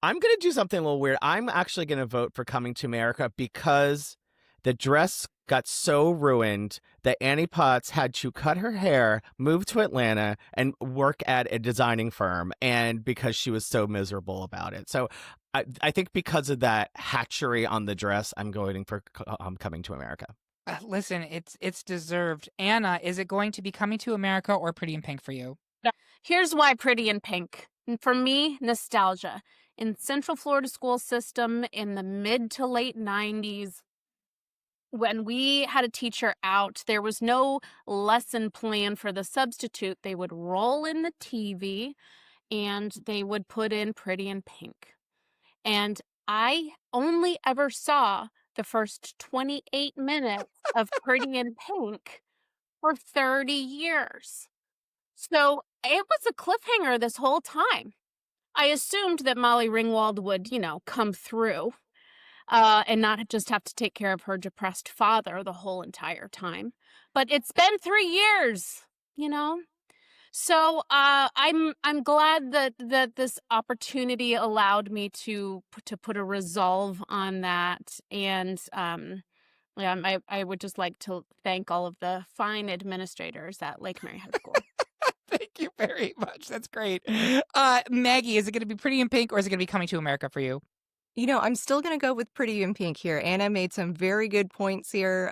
gonna do something a little weird. I'm actually gonna vote for Coming to America because the dress got so ruined that Annie Potts had to cut her hair, move to Atlanta, and work at a designing firm, and because she was so miserable about it. So I think because of that hatchery on the dress, I'm voting for Coming to America. Listen, it's deserved. Anna, is it going to be Coming to America or Pretty in Pink for you? Here's why Pretty in Pink. For me, nostalgia. In Central Florida school system in the mid to late 90s, when we had a teacher out, there was no lesson plan for the substitute. They would roll in the TV and they would put in Pretty in Pink. And I only ever saw the first 28 minutes of Pretty in Pink for 30 years. So it was a cliffhanger this whole time. I assumed that Molly Ringwald would, come through and not just have to take care of her depressed father the whole entire time. But it's been 3 years, So I'm glad that this opportunity allowed me to put a resolve on that, and I would just like to thank all of the fine administrators at Lake Mary High School. Thank you very much. That's great. Maggie, is it going to be Pretty in Pink or is it going to be Coming to America for you? I'm still going to go with Pretty in Pink here. Anna made some very good points here.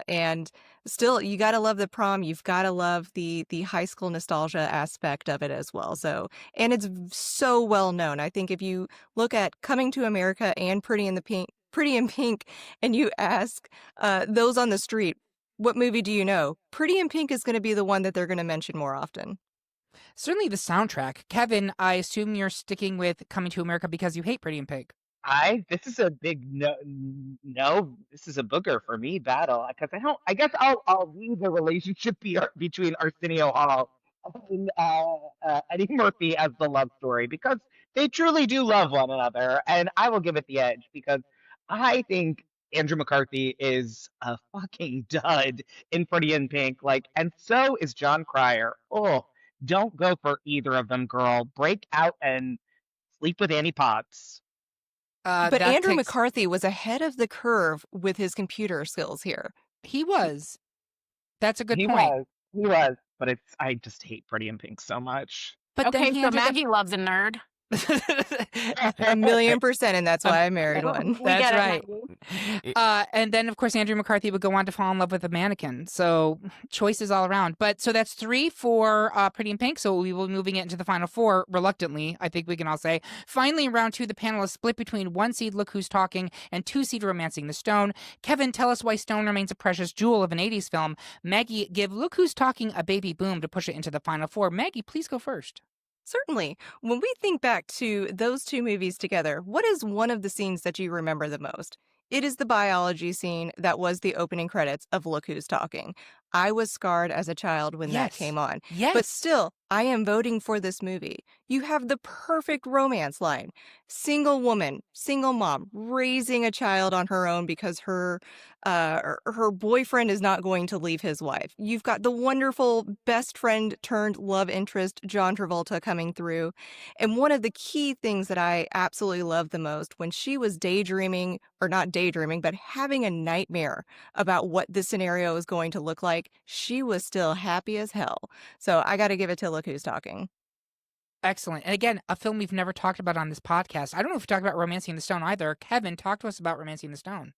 And still, you got to love the prom. You've got to love the high school nostalgia aspect of it as well. So, and it's so well known. I think if you look at Coming to America and Pretty in Pink, and you ask those on the street, what movie do you know? Pretty in Pink is going to be the one that they're going to mention more often. Certainly the soundtrack. Kevin, I assume you're sticking with Coming to America because you hate Pretty in Pink. This is a big no. This is a booger for me battle because I guess I'll leave the relationship between Arsenio Hall and Eddie Murphy as the love story because they truly do love one another, and I will give it the edge because I think Andrew McCarthy is a fucking dud in Pretty in Pink, and so is John Cryer. Oh, don't go for either of them, girl. Break out and sleep with Annie Potts. But Andrew McCarthy was ahead of the curve with his computer skills here. He was. That's a good point. He was. But I just hate Pretty in Pink so much. But okay, so Maggie loves a nerd. 1,000,000%, and that's why I married one. That's right. And then, of course, Andrew McCarthy would go on to fall in love with a mannequin. So choices all around. But so that's 3 for Pretty in Pink. So we will be moving it into the final 4 reluctantly, I think we can all say. Finally, in round 2, the panelists split between 1 seed Look Who's Talking and 2 seed Romancing the Stone. Kevin, tell us why Stone remains a precious jewel of an 80s film. Maggie, give Look Who's Talking a baby boom to push it into the final 4. Maggie, please go first. Certainly. When we think back to those 2 movies together, what is one of the scenes that you remember the most? It is the biology scene that was the opening credits of Look Who's Talking. I was scarred as a child when that came on. Yes. But still, I am voting for this movie. You have the perfect romance line. Single woman, single mom, raising a child on her own because her boyfriend is not going to leave his wife. You've got the wonderful best friend turned love interest, John Travolta, coming through. And one of the key things that I absolutely love the most, when she was daydreaming, or not daydreaming, but having a nightmare about what this scenario is going to look like, she was still happy as hell. So I got to give it to Look Who's Talking. Excellent. And again, a film we've never talked about on this podcast. I don't know if we talked about Romancing the Stone either. Kevin, talk to us about Romancing the Stone.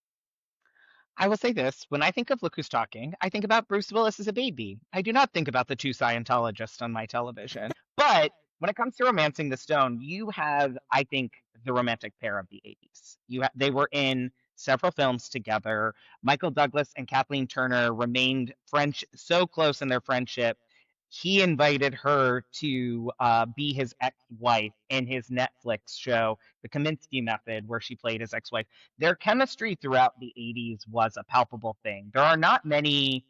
I will say this. When I think of Look Who's Talking, I think about Bruce Willis as a baby. I do not think about the 2 Scientologists on my television. But when it comes to Romancing the Stone, you have, I think, the romantic pair of the 80s. They were in several films together. Michael Douglas and Kathleen Turner remained so close in their friendship. He invited her to be his ex-wife in his Netflix show, The Kaminsky Method, where she played his ex-wife. Their chemistry throughout the 80s was a palpable thing. There are not many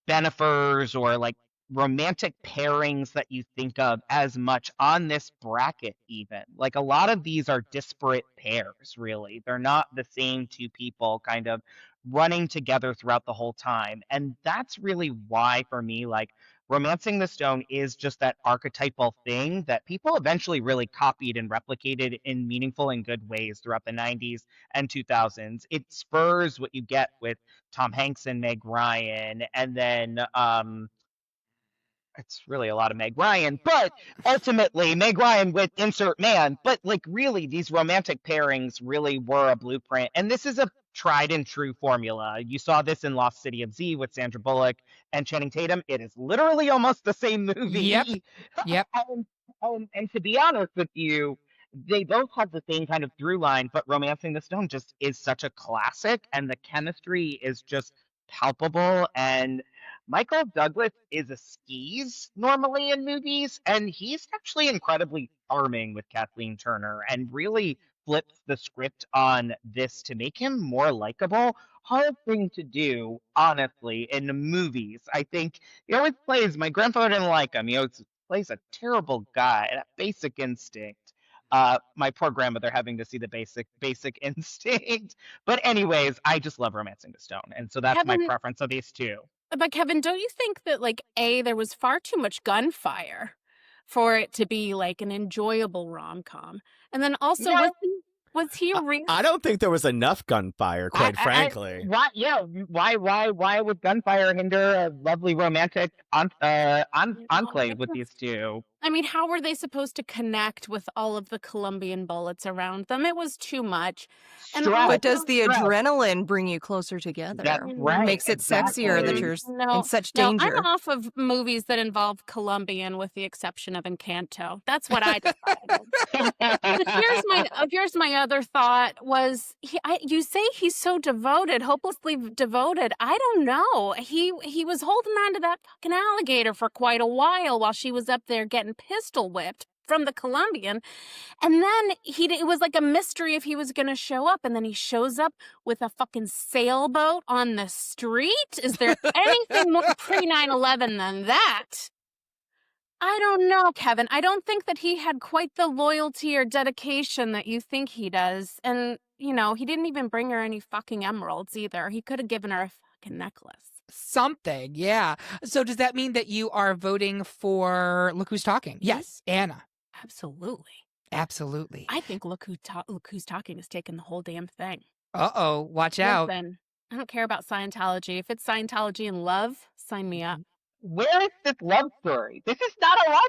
Benefers or romantic pairings that you think of as much on this bracket even. A lot of these are disparate pairs, really. They're not the same 2 people kind of running together throughout the whole time. And that's really why, for me, Romancing the Stone is just that archetypal thing that people eventually really copied and replicated in meaningful and good ways throughout the 90s and 2000s. It spurs what you get with Tom Hanks and Meg Ryan, and then it's really a lot of Meg Ryan, but ultimately Meg Ryan with insert man. But really, these romantic pairings really were a blueprint. And this is a tried and true formula. You saw this in Lost City of Z with Sandra Bullock and Channing Tatum. It is literally almost the same movie. Yep. Yep. And to be honest with you, they both have the same kind of through line, but Romancing the Stone just is such a classic, and the chemistry is just palpable. And Michael Douglas is a skis normally in movies, and he's actually incredibly charming with Kathleen Turner and really flips the script on this to make him more likable. Hard thing to do, honestly, in movies. I think he always plays, my grandfather didn't like him. He always plays a terrible guy, that Basic Instinct. My poor grandmother having to see the Basic Instinct. But anyways, I just love Romancing the Stone, and so that's my Kevin- preference of these two. But Kevin, don't you think that like there was far too much gunfire for it to be like an enjoyable rom-com? And then also No. was he really I don't think there was enough gunfire, quite frankly. Why? Yeah. Why would gunfire hinder a lovely romantic enclave with these two? I mean, how were they supposed to connect with all of the Colombian bullets around them? It was too much. And Stress. But does the Stress. adrenaline bring you closer together? That's right. Makes it sexier that exactly. you're in such No, danger. I'm off of movies that involve Colombian with the exception of Encanto. That's what I decided. But here's my other thought was you say he's so devoted, hopelessly devoted. I don't know. He was holding on to that fucking alligator for quite a while she was up there getting pistol whipped from the Colombian. And then it was like a mystery if he was going to show up. And then he shows up with a fucking sailboat on the street. Is there anything more pre 9/11 than that? I don't know, Kevin. I don't think that he had quite the loyalty or dedication that you think he does. And, he didn't even bring her any fucking emeralds either. He could have given her a fucking necklace. Something, yeah. So does that mean that you are voting for Look Who's Talking? Yes, Anna. Absolutely. Absolutely. I think Look Who's Talking is taking the whole damn thing. Uh-oh, watch out. Listen, I don't care about Scientology. If it's Scientology and love, sign me up. Where is this love story? This is not a love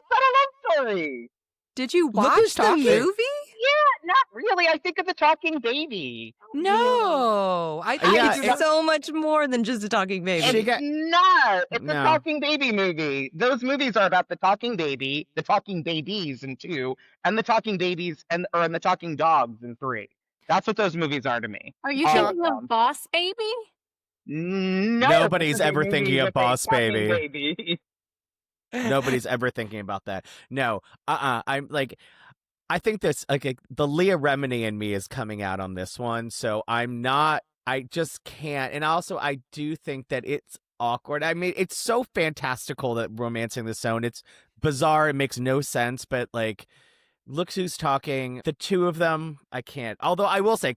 story. Did you Look Who's watch the Talking? movie? Yeah, not really. I think of the talking baby. No, I think Yeah, it's It's so much more than just a talking baby. She It's got- not. It's No. a talking baby movie. Those movies are about the talking baby, the talking babies in 2, and the talking babies and the talking dogs in 3. That's what those movies are to me. Are you All thinking of of them. Boss Baby? No, Nobody's this is a ever movie thinking of with a Boss talking Baby. Nobody's ever thinking about that. No, I'm like, I think this, the Leah Remini in me is coming out on this one. So I just can't. And also, I do think that it's awkward. I mean, it's so fantastical that Romancing the Stone. It's bizarre. It makes no sense. But Look Who's Talking. The two of them, I can't. Although I will say,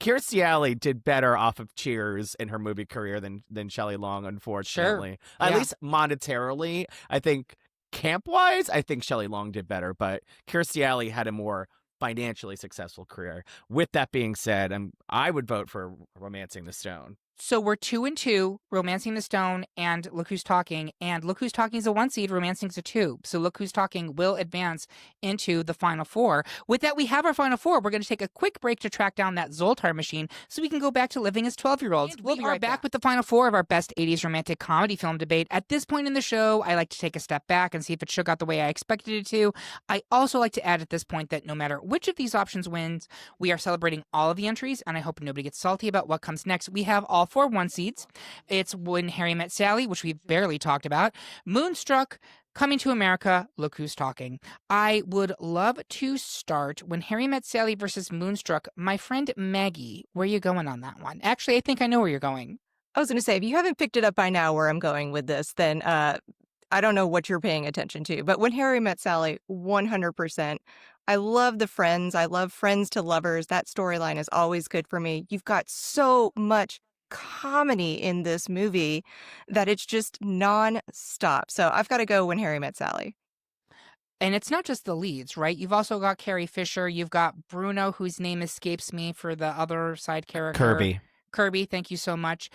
Kirstie Alley did better off of Cheers in her movie career than Shelley Long, unfortunately. Sure. At Yeah. least monetarily, I think. Camp-wise, I think Shelley Long did better, but Kirstie Alley had a more financially successful career. With that being said, I would vote for Romancing the Stone. So we're 2-2, Romancing the Stone and Look Who's Talking. And Look Who's Talking is a 1 seed, Romancing's a 2. So Look Who's Talking will advance into the final 4. With that, we have our final 4. We're going to take a quick break to track down that Zoltar machine so we can go back to living as 12-year-olds. We'll be right back with the final 4 of our best 80s romantic comedy film debate. At this point in the show, I like to take a step back and see if it shook out the way I expected it to. I also like to add at this point that no matter which of these options wins, we are celebrating all of the entries, and I hope nobody gets salty about what comes next. We have all 4 1 seeds. It's When Harry Met Sally, which we've barely talked about, Moonstruck, Coming to America, Look Who's Talking. I would love to start When Harry Met Sally versus Moonstruck. My friend Maggie, where are you going on that one? Actually, I think I know where you're going. I was going to say, if you haven't picked it up by now where I'm going with this, then I don't know what you're paying attention to. But When Harry Met Sally, 100%. I love the friends. I love friends to lovers. That storyline is always good for me. You've got so much comedy in this movie that it's just non-stop. So I've got to go When Harry Met Sally. And it's not just the leads, right? You've also got Carrie Fisher. You've got Bruno, whose name escapes me for the other side character. Kirby, thank you so much.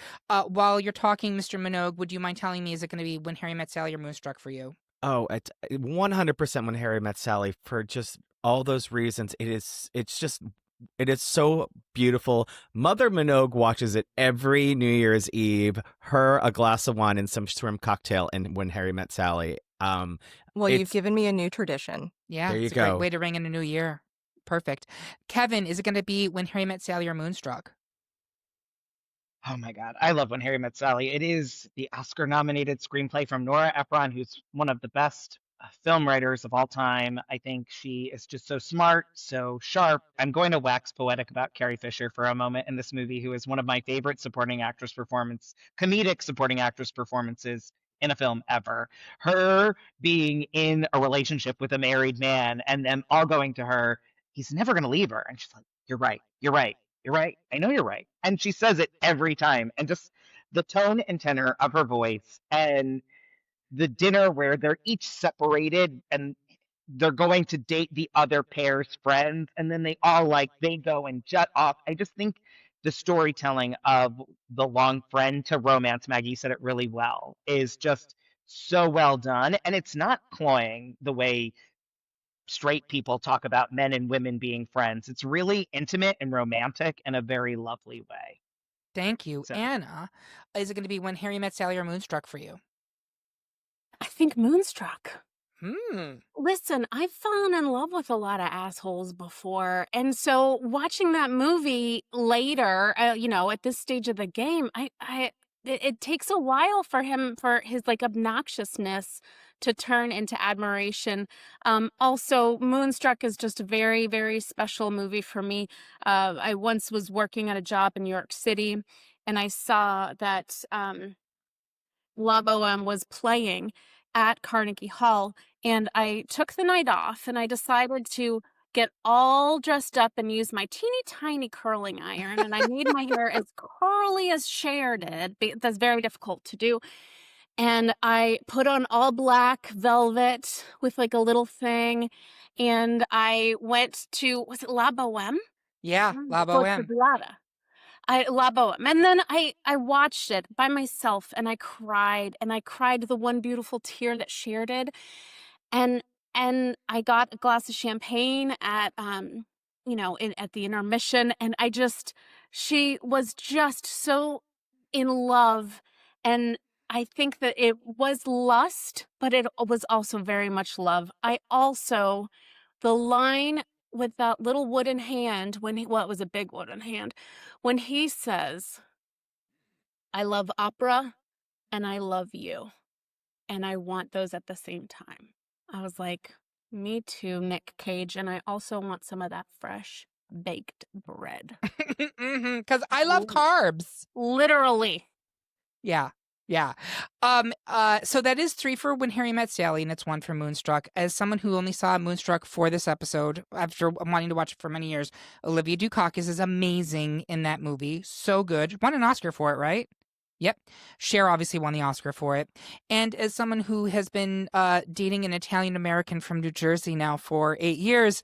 While you're talking, Mr. Minogue, would you mind telling me, is it going to be When Harry Met Sally or Moonstruck for you? Oh, it's 100% When Harry Met Sally for just all those reasons. It's just It is so beautiful. Mother Minogue watches it every New Year's Eve. Her, a glass of wine, and some shrimp cocktail, and When Harry Met Sally. Well, you've It's given me a new tradition. Yeah, There you it's a great go. way to ring in a new year. Perfect. Kevin, is it going to be When Harry Met Sally or Moonstruck? Oh my God. I love When Harry Met Sally. It is the Oscar nominated screenplay from Nora Ephron, who's one of the best film writers of all time. I think she is just so smart, so sharp. I'm going to wax poetic about Carrie Fisher for a moment in this movie, who is one of my favorite comedic supporting actress performances in a film ever. Her being in a relationship with a married man and them all going to her, he's never going to leave her. And she's like, you're right. You're right. You're right. I know you're right. And she says it every time. And just the tone and tenor of her voice, and the dinner where they're each separated and they're going to date the other pair's friends. And then they go and jut off. I just think the storytelling of the long friend to romance, Maggie said it really well, is just so well done. And it's not cloying the way straight people talk about men and women being friends. It's really intimate and romantic in a very lovely way. Thank you. So Anna, is it going to be When Harry Met Sally or Moonstruck for you? I think Moonstruck. Hmm. Listen, I've fallen in love with a lot of assholes before. And so watching that movie later, at this stage of the game, it takes a while for his like obnoxiousness to turn into admiration. Also, Moonstruck is just a very, very special movie for me. I once was working at a job in New York City, and I saw that La Boheme was playing at Carnegie Hall, and I took the night off and I decided to get all dressed up and use my teeny tiny curling iron, and I made my hair as curly as Cher did. That's very difficult to do. And I put on all black velvet with like a little thing, and I went to, was it La Boheme? Yeah, La Corte Boheme. Dorada. La Boheme. And then I watched it by myself, and I cried the one beautiful tear that Cher did. And I got a glass of champagne at at the intermission, and she was just so in love. And I think that it was lust, but it was also very much love. The line with that little wooden hand, it was a big wooden hand, when he says, I love opera and I love you, and I want those at the same time. I was like, me too, Nick Cage, and I also want some of that fresh baked bread. Because I love carbs. Literally. Yeah. Yeah. So that is 3 for When Harry Met Sally, and it's 1 for Moonstruck. As someone who only saw Moonstruck for this episode, after wanting to watch it for many years, Olivia Dukakis is amazing in that movie. So good. Won an Oscar for it, right? Yep. Cher obviously won the Oscar for it. And as someone who has been dating an Italian American from New Jersey now for 8 years,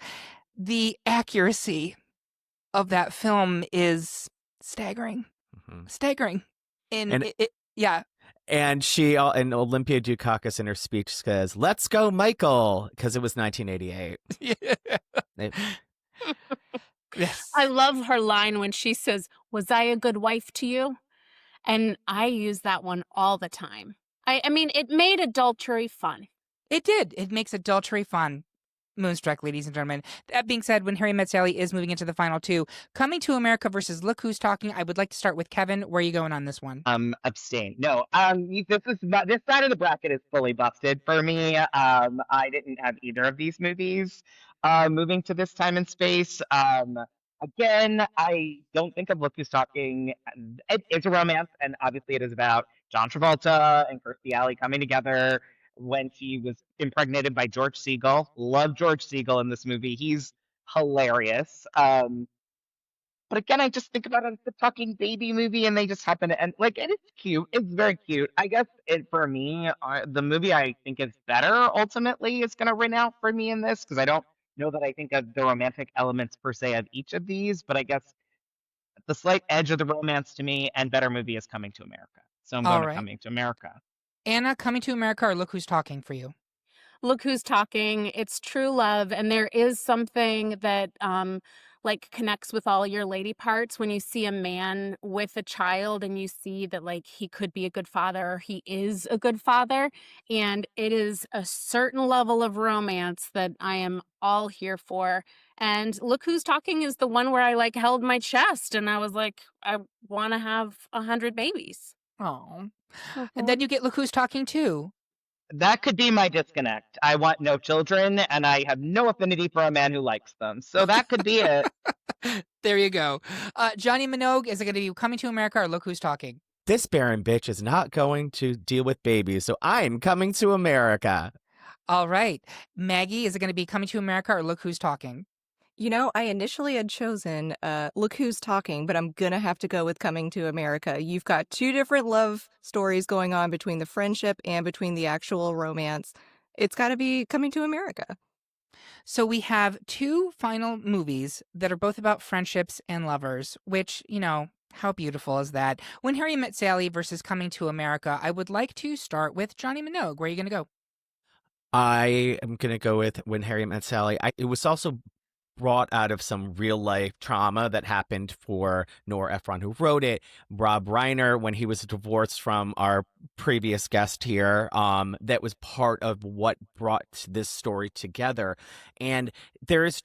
the accuracy of that film is staggering. Mhm. Staggering. And Yeah. and and Olympia Dukakis in her speech says, "Let's go, Michael," because it was 1988. Yes. I love her line when she says, was I a good wife to you? And I use that one all the time. I mean, it made adultery fun. It did. It makes adultery fun. Moonstruck, ladies and gentlemen. That being said, When Harry Met Sally is moving into the final 2. Coming to America versus Look Who's Talking. I would like to start with Kevin. Where are you going on this one? Abstain. No, this side of the bracket is fully busted for me. I didn't have either of these movies. Moving to this time and space. Again, I don't think of Look Who's Talking. It's a romance, and obviously it is about John Travolta and Kirstie Alley coming together when she was impregnated by George Segal. Love George Segal in this movie. He's hilarious. But again, I just think about it as the talking baby movie, and they just happen to end like, and it's cute. It's very cute. I guess for me, the movie I think is better ultimately is going to win out for me in this, because I don't know that I think of the romantic elements per se of each of these, but I guess the slight edge of the romance to me and better movie is Coming to America. So I'm All going to right. Coming to America. Anna, Coming to America or Look Who's Talking for you? Look Who's Talking. It's true love, and there is something that like connects with all your lady parts when you see a man with a child and you see that like he could be a good father or he is a good father. And it is a certain level of romance that I am all here for. And Look Who's Talking is the one where I like held my chest and I was like, I want to have 100 babies. Oh. And Mhm. then you get Look Who's Talking too. That could be my disconnect. I want no children, and I have no affinity for a man who likes them. So that could be it. There you go. Jonny Minogue, is it going to be Coming to America or Look Who's Talking? This barren bitch is not going to deal with babies, so I'm coming to America. All right. Maggie, is it going to be Coming to America or Look Who's Talking? You know, I initially had chosen Look Who's Talking, but I'm gonna have to go with Coming to America. You've got two different love stories going on between the friendship and between the actual romance. It's got to be Coming to America. So we have two final movies that are both about friendships and lovers, which, how beautiful is that? When Harry Met Sally versus Coming to America, I would like to start with Jonny Minogue. Where are you going to go? I am going to go with When Harry Met Sally. It was also brought out of some real life trauma that happened for Nora Ephron, who wrote it, Rob Reiner, when he was divorced from our previous guest here. That was part of what brought this story together. And there's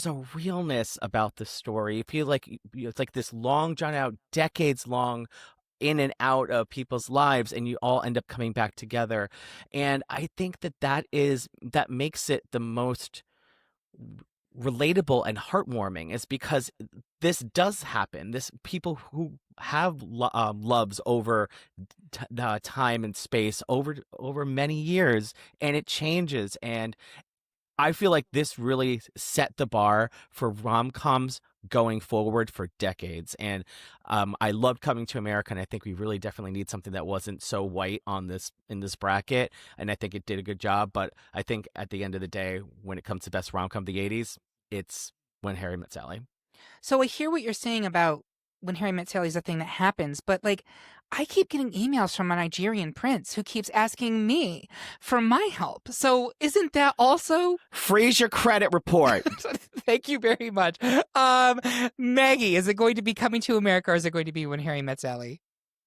a realness about the story. You feel like it's like this long drawn out, decades long in and out of people's lives, and you all end up coming back together. And I think that makes it the most relatable and heartwarming, is because this does happen. This people who have loves over time and space over many years, and it changes. And I feel like this really set the bar for rom-coms going forward for decades. And I loved Coming to America, and I think we really definitely need something that wasn't so white in this bracket. And I think it did a good job. But I think at the end of the day, when it comes to best rom-com of the 80s, it's When Harry Met Sally. So I hear what you're saying about When Harry Met Sally is a thing that happens, but I keep getting emails from a Nigerian prince who keeps asking me for my help. So isn't that also? Freeze your credit report. Thank you very much. Maggie, is it going to be Coming to America or is it going to be When Harry Met Sally?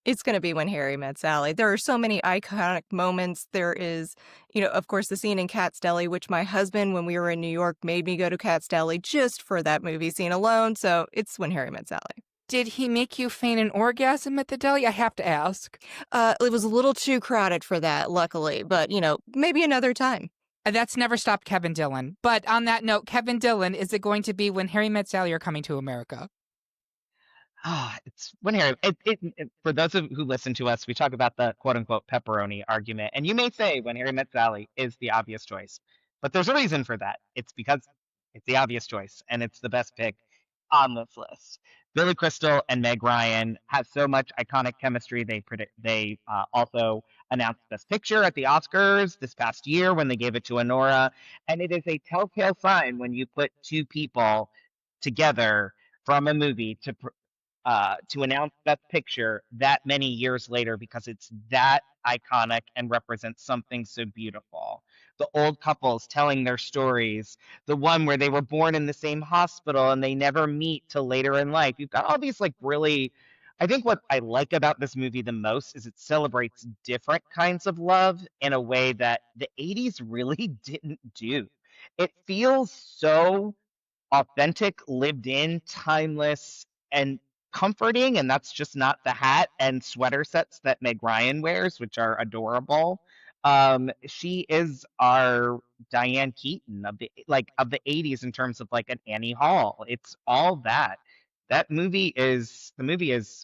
It's going to be When Harry Met Sally. There are so many iconic moments. There is, of course, the scene in Cat's Deli, which my husband, when we were in New York, made me go to Cat's Deli just for that movie scene alone. So it's When Harry Met Sally. Did he make you feign an orgasm at the deli? I have to ask. It was a little too crowded for that, luckily. But, maybe another time. And that's never stopped Kevin Dillon. But on that note, Kevin Dillon, is it going to be When Harry Met Sally or Coming to America? It's When Harry. For those who listen to us, we talk about the quote unquote pepperoni argument, and you may say When Harry Met Sally is the obvious choice, but there's a reason for that. It's because it's the obvious choice, and it's the best pick on this list. Billy Crystal and Meg Ryan have so much iconic chemistry. They also announced Best Picture at the Oscars this past year when they gave it to Honora, and it is a telltale sign when you put two people together from a movie to announce Best Picture that many years later, because it's that iconic and represents something so beautiful. The old couples telling their stories, the one where they were born in the same hospital and they never meet till later in life. You've got all these I think what I like about this movie the most is it celebrates different kinds of love in a way that the 80s really didn't do. It feels so authentic, lived in, timeless, and comforting. And that's just not the hat and sweater sets that Meg Ryan wears, which are adorable. She is our Diane Keaton of the 80s in terms of like an Annie Hall. It's all that. The movie is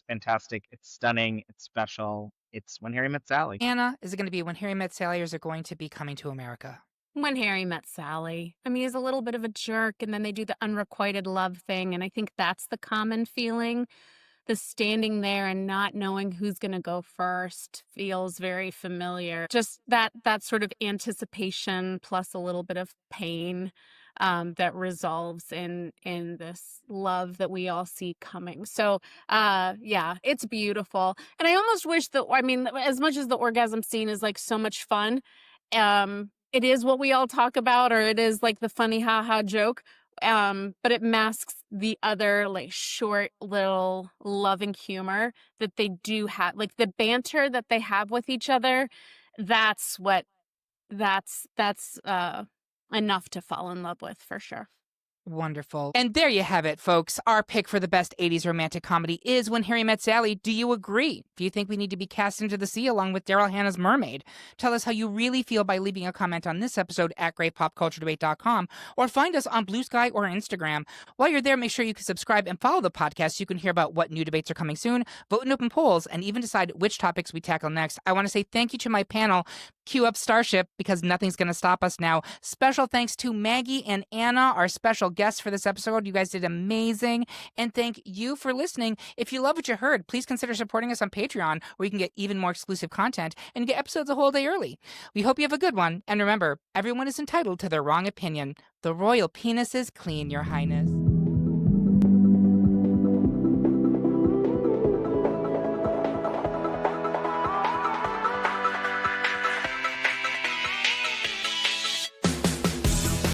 fantastic. It's stunning. It's special. It's When Harry Met Sally. Anna, is it going to be When Harry Met Sally or is it going to be Coming to America? When Harry Met Sally. I mean, he's a little bit of a jerk, and then they do the unrequited love thing, and I think that's the common feeling. The standing there and not knowing who's going to go first feels very familiar. Just that sort of anticipation plus a little bit of pain that resolves in this love that we all see coming. So, yeah, it's beautiful. And I almost wish that, as much as the orgasm scene is like so much fun, it is what we all talk about, or it is like the funny ha-ha joke. But it masks the other like short little loving humor that they do have, like the banter that they have with each other. That's enough to fall in love with for sure. Wonderful. And there you have it, folks. Our pick for the best 80s romantic comedy is When Harry Met Sally. Do you agree? Do you think we need to be cast into the sea along with Daryl Hannah's Mermaid? Tell us how you really feel by leaving a comment on this episode at greatpopculturedebate.com or find us on Blue Sky or Instagram. While you're there, make sure you can subscribe and follow the podcast so you can hear about what new debates are coming soon, vote in open polls, and even decide which topics we tackle next. I want to say thank you to my panel. Cue up Starship because nothing's going to stop us now. Special thanks to Maggie and Anna, our special guests for this episode. You guys did amazing. And thank you for listening. If you love what you heard, please consider supporting us on Patreon, where you can get even more exclusive content and get episodes a whole day early. We hope you have a good one. And remember, everyone is entitled to their wrong opinion. The royal penis is clean, Your Highness.